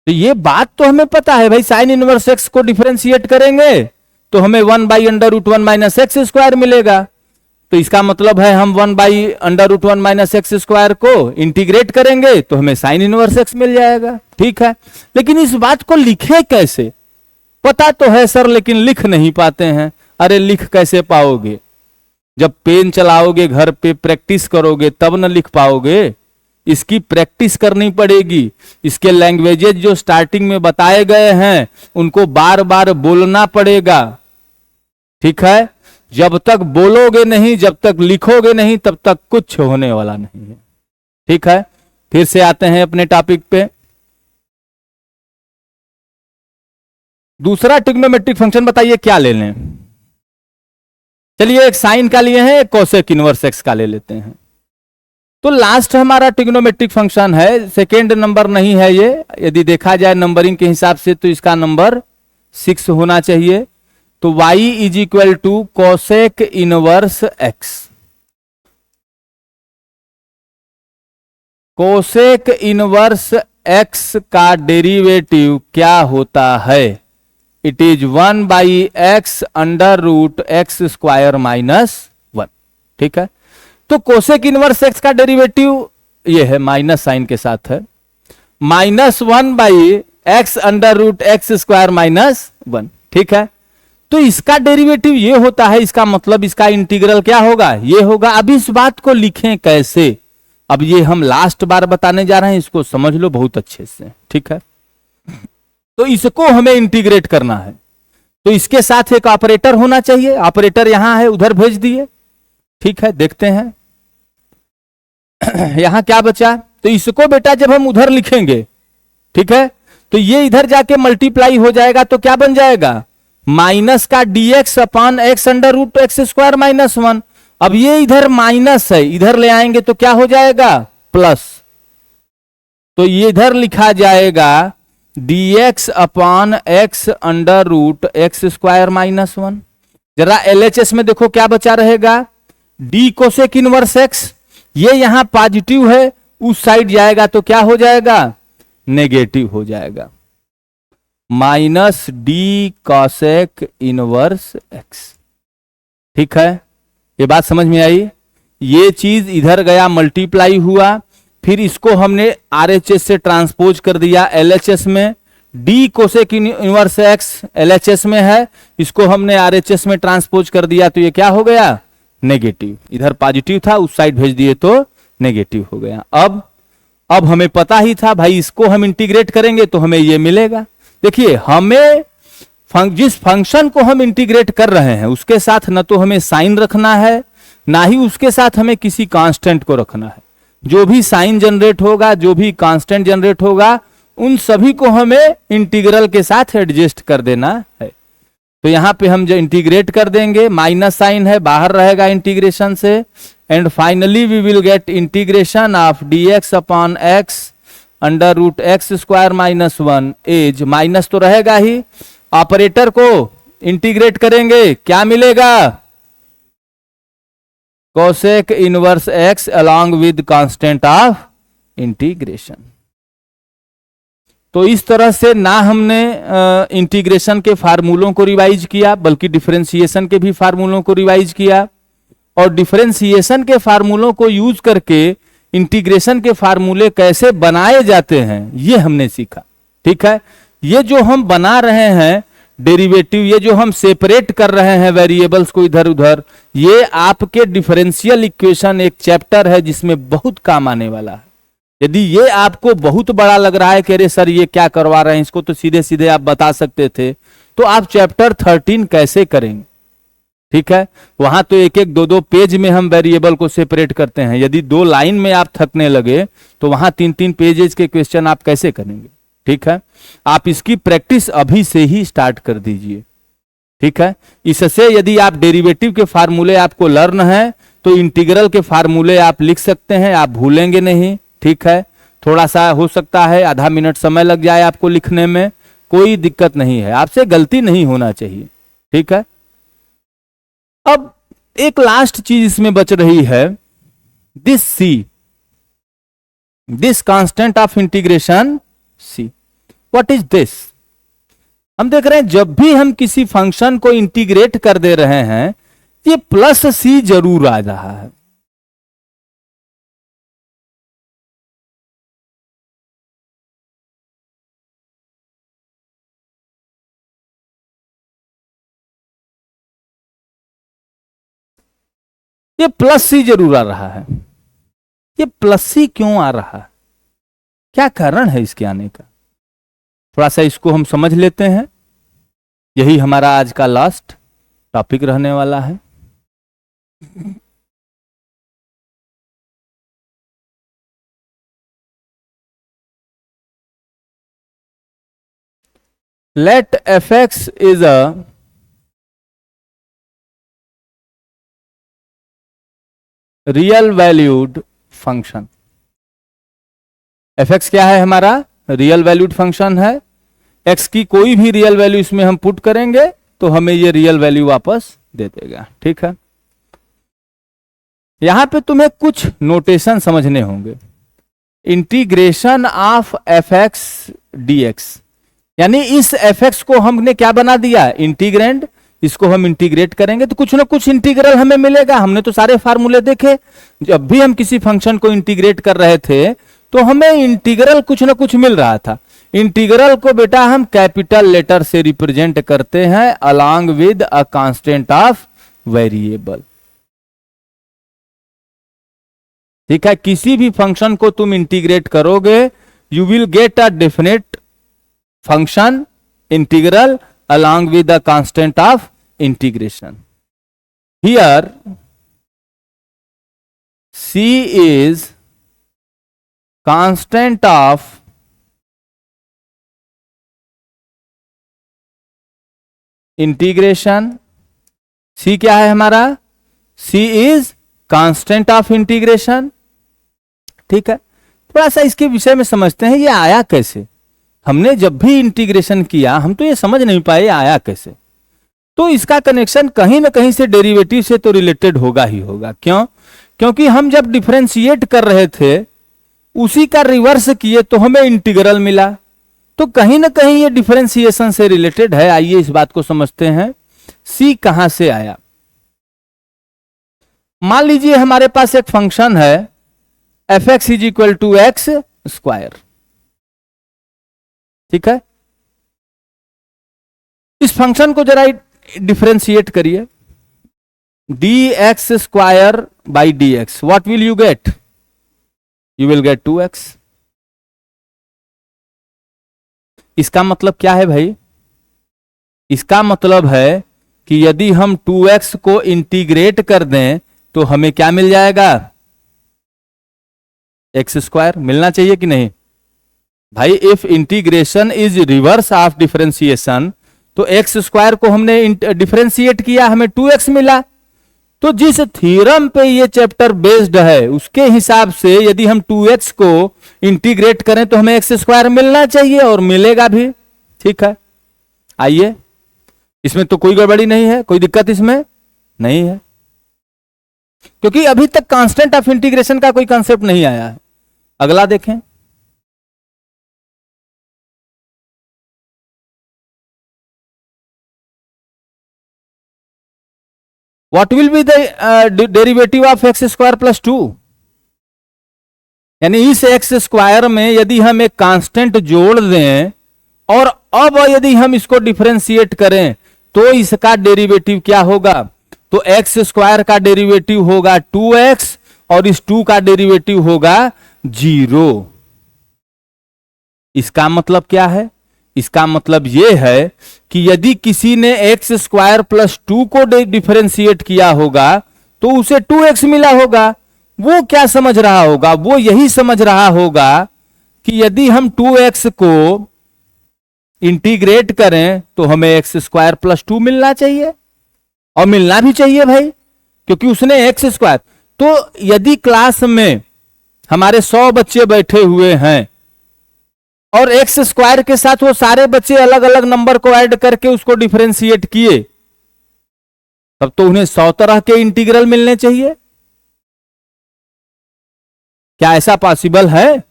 तो ये बात तो हमें पता है भाई, साइन इनवर्स x को डिफरेंशिएट करेंगे तो हमें 1 by under root 1 minus x square मिलेगा। तो इसका मतलब है हम 1 by under root 1 minus x square को इंटीग्रेट करेंगे तो हमें साइन इनवर्स x मिल जाएगा। ठीक है, लेकिन इस बात को लिखें कैसे? पता तो है सर, लेकिन लिख नहीं पाते हैं। अरे लिख कैसे पाओगे? जब पेन चलाओगे, घर पे प्रैक्टिस करोगे तब न लिख पाओगे। इसकी प्रैक्टिस करनी पड़ेगी। इसके लैंग्वेजेस जो स्टार्टिंग में बताए गए हैं उनको बार बार बोलना पड़ेगा। ठीक है, जब तक बोलोगे नहीं, जब तक लिखोगे नहीं, तब तक कुछ होने वाला नहीं है। ठीक है, फिर से आते हैं अपने टॉपिक पे। दूसरा ट्रिग्नोमेट्रिक फंक्शन बताइए क्या ले लें? चलिए एक साइन का लिए हैं, एक कोसेक इनवर्स एक्स का ले लेते हैं। तो लास्ट हमारा ट्रिग्नोमेट्रिक फंक्शन है, सेकेंड नंबर नहीं है ये। यदि देखा जाए नंबरिंग के हिसाब से तो इसका नंबर 6 होना चाहिए। तो y is equal to cosec inverse x. Cosec inverse x का डेरिवेटिव क्या होता है? It is 1 by x under root x square minus 1। ठीक है, तो कोसेक इनवर्स एक्स का डेरिवेटिव ये है, माइनस साइन के साथ है, -1 by x under root x square minus 1। ठीक है, तो इसका डेरिवेटिव ये होता है। इसका मतलब इसका इंटीग्रल क्या होगा? ये होगा। अब इस बात को लिखें कैसे? अब ये हम लास्ट बार बताने जा रहे हैं, इसको समझ लो बहुत अच्छे से। ठीक है, तो इसको हमें इंटीग्रेट करना है तो इसके साथ एक ऑपरेटर होना चाहिए। ऑपरेटर यहां है, उधर भेज दिए। ठीक है, देखते हैं यहां क्या बचा। तो इसको बेटा जब हम उधर लिखेंगे, ठीक है, तो ये इधर जाके मल्टीप्लाई हो जाएगा तो क्या बन जाएगा? माइनस का dx upon x under root x square minus 1। अब ये इधर माइनस है, इधर ले आएंगे तो क्या हो जाएगा? प्लस। तो ये इधर लिखा जाएगा dx upon x under root x square minus 1। जरा LHS में देखो क्या बचा रहेगा? d cosec inverse x. ये यहां पॉजिटिव है, उस साइड जाएगा तो क्या हो जाएगा? नेगेटिव हो जाएगा। Minus D cosec inverse x. ठीक है, ये बात समझ में आई? ये चीज इधर गया, मल्टीप्लाई हुआ, फिर इसको हमने आरएचएस से ट्रांसपोज कर दिया एलएचएस में, D cosec inverse x LHS में है, इसको हमने आरएचएस में ट्रांसपोज कर दिया, तो ये क्या हो गया, नेगेटिव। इधर पॉजिटिव था, उस साइड भेज दिए तो नेगेटिव हो गया। अब हमें पता ही था भाई, इसको हम इंटीग्रेट करेंगे तो हमें ये मिलेगा। देखिए, हमें जिस फंक्शन को हम इंटीग्रेट कर रहे हैं उसके साथ न तो हमें साइन रखना है, ना ही उसके साथ हमें किसी कांस्टेंट को रखना है। जो भी साइन जनरेट होगा, जो भी कांस्टेंट जनरेट होगा, उन सभी को हमें इंटीग्रल के साथ एडजस्ट कर देना है। तो यहां पे हम जो इंटीग्रेट कर देंगे, माइनस साइन है बाहर रहेगा इंटीग्रेशन से, and finally we will get integration of dx upon x under root x square minus 1 as, minus तो रहेगा ही, ऑपरेटर को इंटीग्रेट करेंगे क्या मिलेगा, cosec inverse x along with constant of integration. तो इस तरह से ना हमने इंटीग्रेशन के फार्मूलों को रिवाइज किया, बल्कि डिफरेंशिएशन के भी फार्मूलों को रिवाइज किया, और डिफरेंशिएशन के फार्मूलों को यूज करके इंटीग्रेशन के फार्मूले कैसे बनाए जाते हैं ये हमने सीखा। ठीक है, ये जो हम बना रहे हैं डेरिवेटिव, ये जो हम सेपरेट कर रहे हैं वेरिएबल्स को इधर उधर, ये आपके डिफरेंशियल इक्वेशन एक चैप्टर है जिसमें बहुत काम आने वाला है। यदि ये आपको बहुत बड़ा लग रहा है कि अरे सर ये क्या करवा रहे हैं, इसको तो सीधे सीधे आप बता सकते थे, तो आप चैप्टर 13 कैसे करेंगे। ठीक है, वहां तो एक एक दो दो पेज में हम वेरिएबल को सेपरेट करते हैं। यदि 2 लाइन में आप थकने लगे तो वहां 3-3 पेजेस के क्वेश्चन आप कैसे करेंगे। ठीक है, आप इसकी प्रैक्टिस अभी से ही स्टार्ट कर दीजिए। ठीक है, इससे यदि आप डेरिवेटिव के फार्मूले आपको लर्न है तो इंटीग्रल के फार्मूले आप लिख सकते हैं, आप भूलेंगे नहीं। ठीक है, थोड़ा सा हो सकता है आधा मिनट समय लग जाए आपको लिखने में, कोई दिक्कत नहीं है, आपसे गलती नहीं होना चाहिए। ठीक है, अब एक लास्ट चीज इसमें बच रही है, this C, this constant of integration C, what is this. हम देख रहे हैं जब भी हम किसी फंक्शन को इंटीग्रेट कर दे रहे हैं ये प्लस सी जरूर आ रहा है। ये प्लस सी जरूर आ रहा है। ये प्लस सी क्यों आ रहा है, क्या कारण है इसके आने का, थोड़ा सा इसको हम समझ लेते हैं। यही हमारा आज का लास्ट टॉपिक रहने वाला है। Let fx is a real valued function. fx क्या है, हमारा रियल वैल्यूड फंक्शन है। x की कोई भी रियल वैल्यू इसमें हम पुट करेंगे तो हमें ये रियल वैल्यू वापस दे देगा। ठीक है, यहां पे तुम्हें कुछ नोटेशन समझने होंगे। इंटीग्रेशन ऑफ fx dx, यानी इस fx को हमने क्या बना दिया, इंटीग्रेंड। इसको हम इंटीग्रेट करेंगे तो कुछ ना कुछ इंटीग्रल हमें मिलेगा। हमने तो सारे फार्मूले देखे, जब भी हम किसी फंक्शन को इंटीग्रेट कर रहे थे तो हमें इंटीग्रल कुछ ना कुछ मिल रहा था। इंटीग्रल को बेटा हम कैपिटल लेटर से रिप्रेजेंट करते हैं along with a constant of variable. ठीक है, किसी भी फंक्शन को तुम इंटीग्रेट करोगे you will get a definite function integral along with the constant of integration. Here C is constant of integration. C क्या है हमारा, C is constant of integration. ठीक है, थोड़ा सा इसके विषय में समझते हैं, ये आया कैसे। हमने जब भी इंटीग्रेशन किया हम तो ये समझ नहीं पाए आया कैसे। तो इसका कनेक्शन कहीं ना कहीं से डेरिवेटिव से तो रिलेटेड होगा ही होगा। क्यों, क्योंकि हम जब डिफरेंशिएट कर रहे थे उसी का रिवर्स किए तो हमें इंटीग्रल मिला, तो कहीं ना कहीं ये डिफरेंशिएशन से रिलेटेड है। आइए इस बात को समझते हैं, सी कहां से आया। मान लीजिए हमारे पास एक फंक्शन है f x is equal to x square. ठीक है, इस फंक्शन को जरा डिफरेंशिएट करिए, d x square by D x, what will you get? You will get 2x। इसका मतलब क्या है भाई? इसका मतलब है कि यदि हम 2x को इंटीग्रेट कर दें तो हमें क्या मिल जाएगा? एक्स स्क्वायर मिलना चाहिए कि नहीं भाई? If integration is reverse of differentiation, तो एक्स स्क्वायर को हमने डिफरेंशिएट किया, हमें 2x मिला। तो जिस थ्योरम पे ये चैप्टर बेस्ड है उसके हिसाब से यदि हम 2x को इंटीग्रेट करें तो हमें एक्स स्क्वायर मिलना चाहिए, और मिलेगा भी। ठीक है, आइए, इसमें तो कोई गड़बड़ी नहीं है, कोई दिक्कत इसमें नहीं है, क्योंकि अभी तक कांस्टेंट ऑफ इंटीग्रेशन का कोई कंसेप्ट नहीं आया है। अगला देखें, what will be the derivative of x square plus 2? यानी इस एक्स स्क्वायर में यदि हम एक कांस्टेंट जोड़ दें और अब यदि हम इसको डिफरेंशिएट करें तो इसका डेरिवेटिव क्या होगा? तो एक्स स्क्वायर का डेरिवेटिव होगा 2x और इस 2 का डेरिवेटिव होगा 0। इसका मतलब क्या है? इसका मतलब यह है कि यदि किसी ने एक्स स्क्वायर प्लस 2 को डिफरेंशिएट किया होगा तो उसे 2x मिला होगा। वो क्या समझ रहा होगा? वो यही समझ रहा होगा कि यदि हम 2x को इंटीग्रेट करें तो हमें एक्स स्क्वायर प्लस 2 मिलना चाहिए, और मिलना भी चाहिए भाई, क्योंकि उसने एक्स स्क्वायर। तो यदि क्लास में हमारे 100 बच्चे बैठे हुए हैं और एक्स स्क्वायर के साथ वो सारे बच्चे अलग अलग नंबर को ऐड करके उसको डिफरेंशिएट किए, तब तो उन्हें 100 तरह के इंटीग्रल मिलने चाहिए। क्या ऐसा पॉसिबल है?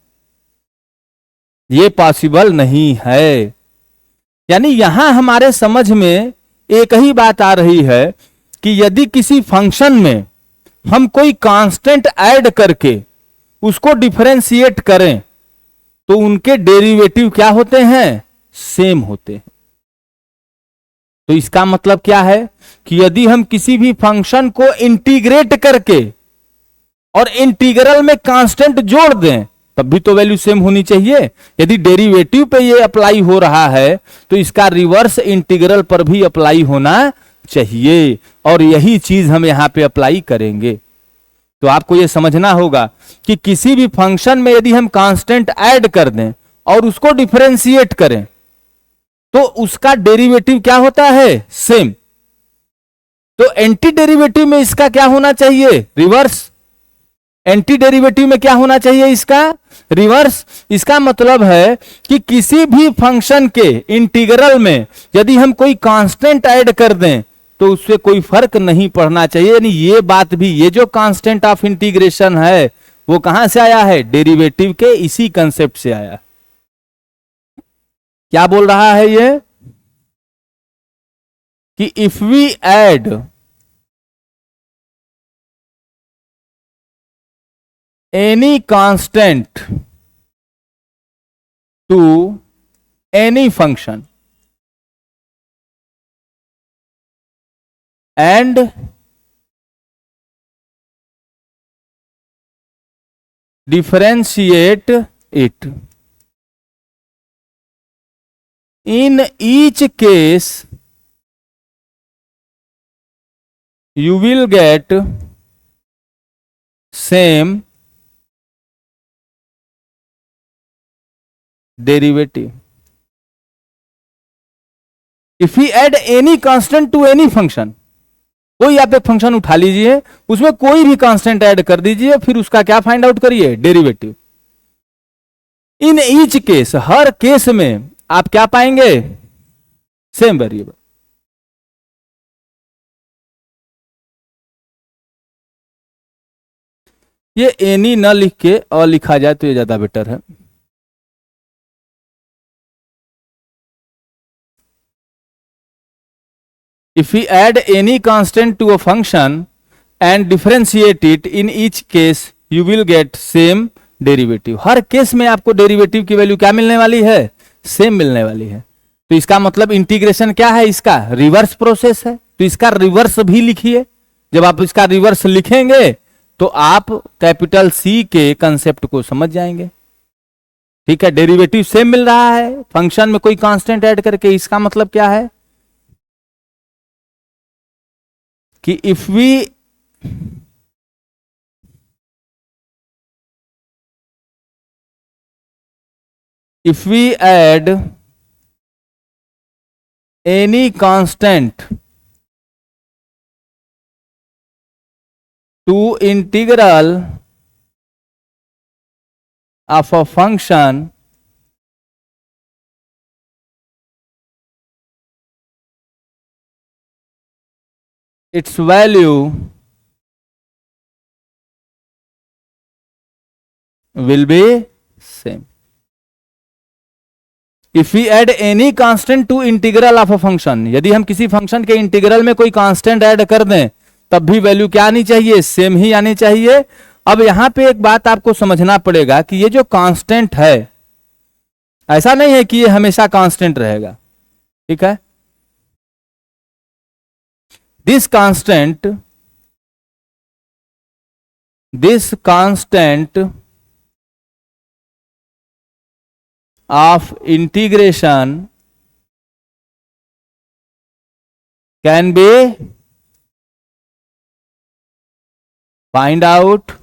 ये पॉसिबल नहीं है। यानी यहां हमारे समझ में एक ही बात आ रही है कि यदि किसी फंक्शन में हम कोई कांस्टेंट ऐड करके उसको डिफरेंशिएट करें तो उनके डेरिवेटिव क्या होते हैं? सेम होते हैं। तो इसका मतलब क्या है कि यदि हम किसी भी फंक्शन को इंटीग्रेट करके और इंटीग्रल में कांस्टेंट जोड़ दें तब भी तो वैल्यू सेम होनी चाहिए। यदि डेरिवेटिव पे ये अप्लाई हो रहा है तो इसका रिवर्स इंटीग्रल पर भी अप्लाई होना चाहिए, और यही चीज हम यहां पे अप्लाई करेंगे। तो आपको ये समझना होगा कि किसी भी फंक्शन में यदि हम कांस्टेंट ऐड कर दें और उसको डिफरेंशिएट करें तो उसका डेरिवेटिव क्या होता है? सेम। तो एंटी डेरिवेटिव में इसका क्या होना चाहिए? रिवर्स। एंटी डेरिवेटिव में क्या होना चाहिए? इसका रिवर्स। इसका मतलब है कि किसी भी फंक्शन के इंटीग्रल में यदि हम कोई कांस्टेंट ऐड कर दें तो उससे कोई फर्क नहीं पड़ना चाहिए। यानी ये बात भी, ये जो कांस्टेंट ऑफ इंटीग्रेशन है वो कहां से आया है? डेरिवेटिव के इसी कंसेप्ट से आया। क्या बोल रहा है ये? कि if we add any constant to any function and differentiate it, in each case you will get same derivative. If we add any constant to any function, कोई आप एक फंक्शन उठा लीजिए, उसमें कोई भी कांस्टेंट ऐड कर दीजिए, फिर उसका क्या फाइंड आउट करिए? Derivative. In each case, her case में आप क्या पाएंगे? Same variable. ये एनी न लिख के और लिखा जाए तो ये ज्यादा बेटर है। If we add any constant to a function and differentiate it, in each case you will get same derivative. Her case में आपको डेरिवेटिव की वैल्यू क्या मिलने वाली है, सेम मिलने वाली है। तो इसका मतलब इंटीग्रेशन क्या है, इसका रिवर्स प्रोसेस है। तो इसका रिवर्स भी लिखिए। जब आप इसका रिवर्स लिखेंगे तो आप कैपिटल सी के कंसेप्ट को समझ जाएंगे। ठीक है, डेरिवेटिव सेम मिल रहा है फंक्शन में कोई कांस्टेंट ऐड करके। इसका मतलब क्या है कि if we add any constant to integral of a function, its value will be same. If we add any constant to integral of a function, यदि हम किसी फंक्शन के इंटीग्रल में कोई कांस्टेंट ऐड कर दें तब भी वैल्यू क्या आनी चाहिए, सेम ही आनी चाहिए। अब यहां पे एक बात आपको समझना पड़ेगा कि ये जो कांस्टेंट है ऐसा नहीं है कि ये हमेशा कांस्टेंट रहेगा। ठीक है, this constant of integration can be find out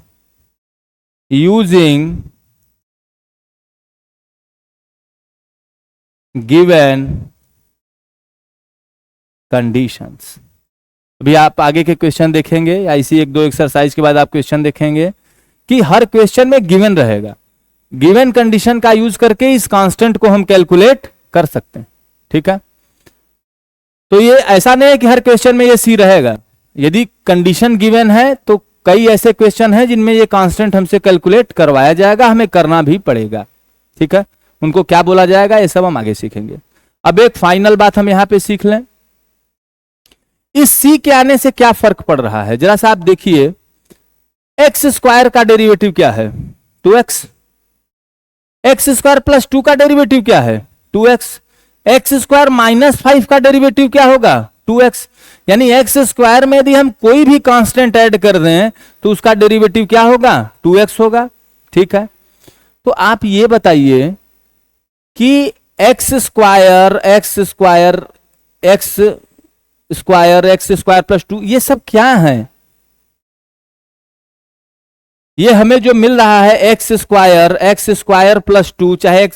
using given conditions। अभी आप आगे के क्वेश्चन देखेंगे या इसी एक दो एक्सरसाइज के बाद आप क्वेश्चन देखेंगे कि हर क्वेश्चन में गिवन रहेगा। गिवन कंडीशन का यूज करके इस कांस्टेंट को हम कैलकुलेट कर सकते हैं। ठीक है, तो ये ऐसा नहीं है कि हर क्वेश्चन में ये सी रहेगा। यदि कंडीशन गिवन है तो कई ऐसे क्वेश्चन हैं जिनमें ये कांस्टेंट हमसे कैलकुलेट करवाया जाएगा, हमें करना भी पड़ेगा। ठीक है, उनको क्या बोला जाएगा ये सब हम आगे सीखेंगे। अब एक फाइनल बात हम यहां पे सीख लें, इस सी के आने से क्या फर्क पड़ रहा है जरा सा आप देखिए। एक्स स्क्वायर का डेरिवेटिव क्या है, 2x। एक्स स्क्वायर प्लस 2 का डेरिवेटिव क्या है, 2x। एक्स स्क्वायर माइनस 5 का डेरिवेटिव क्या होगा, 2x। यानी एक्स स्क्वायर में यदि हम कोई भी कांस्टेंट ऐड कर दें तो उसका डेरिवेटिव क्या होगा, 2x होगा। ठीक है, तो आप ये बताइए कि एक्स स्क्वायर प्लस 2 ये सब क्या है। ये हमें जो मिल रहा है एक्स स्क्वायर प्लस 2, चाहे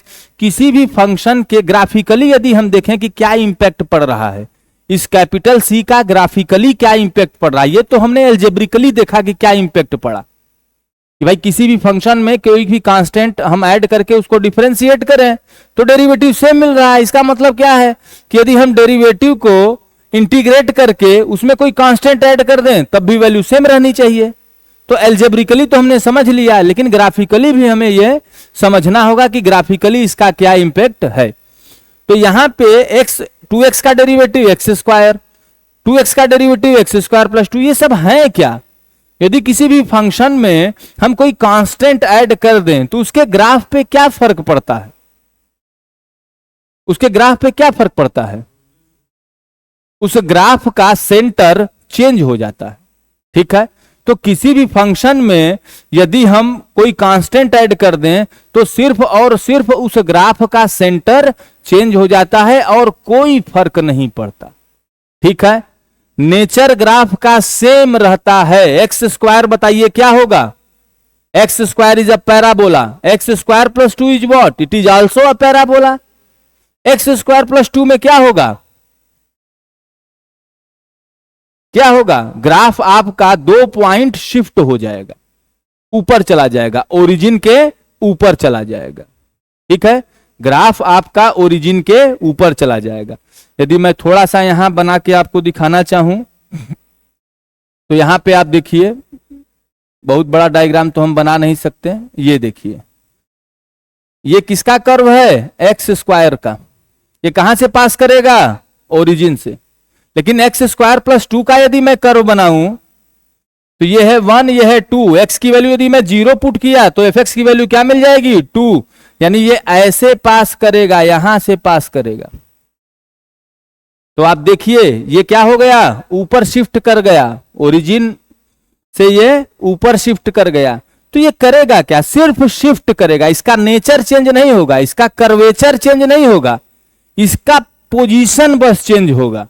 किसी भी फंक्शन के ग्राफिकली यदि हम देखें कि क्या इंपैक्ट पड़ रहा है, इस कैपिटल सी का ग्राफिकली क्या इंपैक्ट पड़ रहा है, ये तो हमने एल्जेब्रिकली देखा कि क्या इंपैक्ट पड़ा कि भाई किसी भी फंक्शन में कोई भी कांस्टेंट हम ऐड करके उसको डिफरेंशिएट करें तो डेरिवेटिव सेम मिल रहा है। इसका मतलब क्या है कि यदि हम डेरिवेटिव को इंटीग्रेट करके उसमें कोई कांस्टेंट ऐड कर दें तब भी वैल्यू सेम रहनी चाहिए। तो एल्जेब्रिकली तो हमने समझ लिया है, लेकिन ग्राफिकली भी हमें यह समझना होगा कि ग्राफिकली इसका क्या इंपैक्ट है। तो यहां पे 2x का डेरिवेटिव एक्स स्क्वायर, 2x का डेरिवेटिव एक्स स्क्वायर प्लस 2, ये सब है क्या। यदि किसी भी फंक्शन में हम कोई कांस्टेंट ऐड कर दें तो उसके ग्राफ पे क्या फर्क पड़ता है, उसके ग्राफ पे क्या फर्क पड़ता है, उस ग्राफ का सेंटर चेंज हो जाता है। ठीक है, तो किसी भी फंक्शन में यदि हम कोई कांस्टेंट ऐड कर दें तो सिर्फ और सिर्फ उस ग्राफ का सेंटर चेंज हो जाता है और कोई फर्क नहीं पड़ता। ठीक है, नेचर ग्राफ का सेम रहता है। एक्स स्क्वायर बताइए क्या होगा, x square is a parabola, x square plus 2 is what, it is also a parabola. X square plus 2 में क्या होगा, क्या होगा, ग्राफ आपका 2 पॉइंट शिफ्ट हो जाएगा, ऊपर चला जाएगा, ओरिजिन के ऊपर चला जाएगा। ठीक है, ग्राफ आपका ओरिजिन के ऊपर चला जाएगा। यदि मैं थोड़ा सा यहां बना के आपको दिखाना चाहूं तो यहां पे आप देखिए, बहुत बड़ा डायग्राम तो हम बना नहीं सकते। ये देखिए, ये किसका कर्व है, एक्स स्क्वायर का। ये कहां से पास करेगा, ओरिजिन से। लेकिन एक्स स्क्वायर प्लस 2 का यदि मैं कर्व बनाऊं तो ये है 1, ये है 2। एक्स की वैल्यू यदि मैं 0 पुट किया तो एफ एक्स की वैल्यू क्या मिल जाएगी? 2। यानी ये ऐसे पास करेगा, यहां से पास करेगा। तो आप देखिए ये क्या हो गया, ऊपर शिफ्ट कर गया, ओरिजिन से ये ऊपर शिफ्ट कर गया। तो ये करेगा क्या? सिर्फ शिफ्ट करेगा, इसका नेचर चेंज नहीं होगा, इसका कर्वेचर चेंज नहीं होगा, इसका पोजीशन बस चेंज होगा।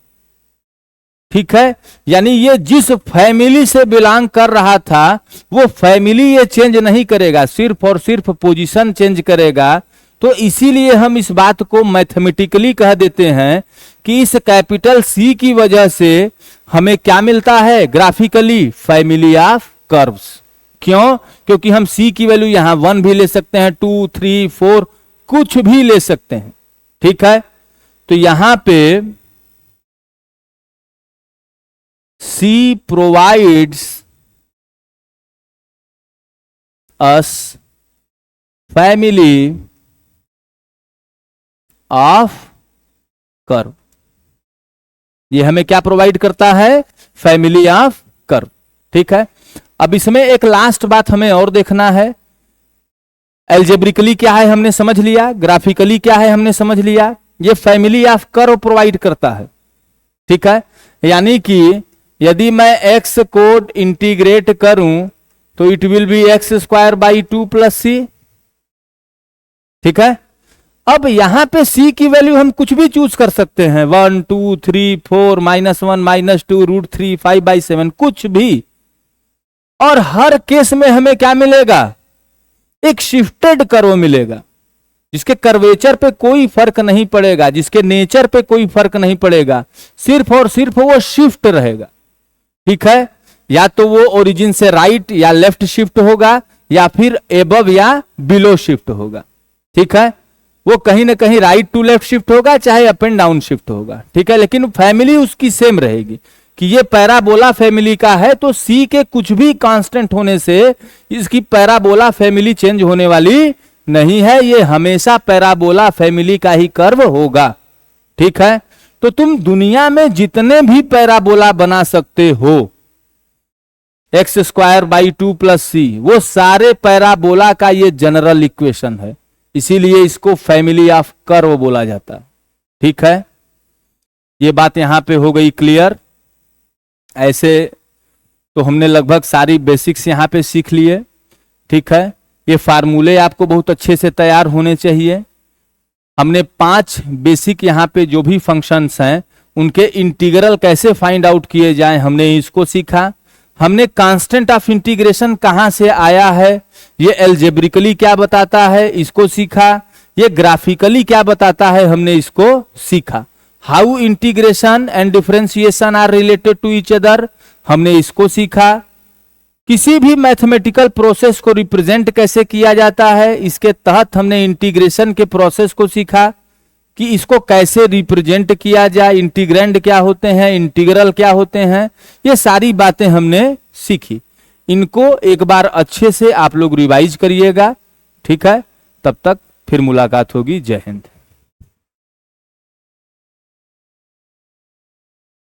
ठीक है, यानी ये जिस फैमिली से बिलोंग कर रहा था वो फैमिली ये चेंज नहीं करेगा, सिर्फ और सिर्फ पोजीशन चेंज करेगा। तो इसीलिए हम इस बात को मैथमेटिकली कह देते हैं कि इस कैपिटल सी की वजह से हमें क्या मिलता है? Graphically family of curves. क्यों? क्योंकि हम सी की वैल्यू यहां 1 भी ले सकते हैं, 2, 3, 4 कुछ भी ले सकते हैं। ठीक है, तो यहां पे C provides us family of curve। ये हमें क्या प्रोवाइड करता है? Family of curve. ठीक है, अब इसमें एक लास्ट बात हमें और देखना है। एल्जेब्रिकली क्या है हमने समझ लिया, ग्राफिकली क्या है हमने समझ लिया, ये फैमिली ऑफ कर्व प्रोवाइड करता है। ठीक है, यानी कि यदि मैं x को इंटीग्रेट करूं तो it will be x² 2 + c। ठीक है, अब यहां पे c की वैल्यू हम कुछ भी चूज कर सकते हैं, 1, 2, 3, 4, -1, -2, √3, 5/7 कुछ भी। और हर केस में हमें क्या मिलेगा? एक शिफ्टेड कर्व मिलेगा, जिसके कर्वेचर पे कोई फर्क नहीं पड़ेगा, जिसके नेचर पे कोई फर्क नहीं पड़ेगा, सिर्फ और सिर्फ वो शिफ्ट रहेगा। ठीक है, या तो वो ओरिजिन से राइट या लेफ्ट शिफ्ट होगा, या फिर एबव या बिलो शिफ्ट होगा। ठीक है, वो कहीं ना कहीं राइट टू लेफ्ट शिफ्ट होगा, चाहे अप एंड डाउन शिफ्ट होगा। ठीक है, लेकिन फैमिली उसकी सेम रहेगी कि ये पैराबोला फैमिली का है, तो सी के कुछ भी कांस्टेंट होने से इसकी पैराबोला फैमिली चेंज होने वाली नहीं है, ये हमेशा पैराबोला फैमिली का ही कर्व होगा। ठीक है, तो तुम दुनिया में जितने भी पैराबोला बना सकते हो, x² 2 + c, वो सारे पैराबोला का ये जनरल इक्वेशन है, इसीलिए इसको फैमिली ऑफ कर्व बोला जाता है। ठीक है, ये बात यहां पे हो गई क्लियर। ऐसे तो हमने लगभग सारी बेसिक्स यहां पे सीख लिए। ठीक है, ये फार्मूले आपको बहुत अच्छे से तैयार होने चाहिए। हमने 5 बेसिक यहाँ पे जो भी फंक्शंस हैं उनके इंटीग्रल कैसे फाइंड आउट किए जाएं हमने इसको सीखा। हमने कांस्टेंट ऑफ इंटीग्रेशन कहाँ से आया है, ये एल्जेब्रिकली क्या बताता है, इसको सीखा। ये ग्राफिकली क्या बताता है, हमने इसको सीखा। How integration and differentiation are related to each other, हमने इसको सीखा। किसी भी मैथमेटिकल प्रोसेस को रिप्रेजेंट कैसे किया जाता है, इसके तहत हमने इंटीग्रेशन के प्रोसेस को सीखा कि इसको कैसे रिप्रेजेंट किया जाए, इंटीग्रैंड क्या होते हैं, इंटीग्रल क्या होते हैं, ये सारी बातें हमने सीखी। इनको एक बार अच्छे से आप लोग रिवाइज करिएगा। ठीक है, तब तक फिर मुलाकात होगी। जय हिंद।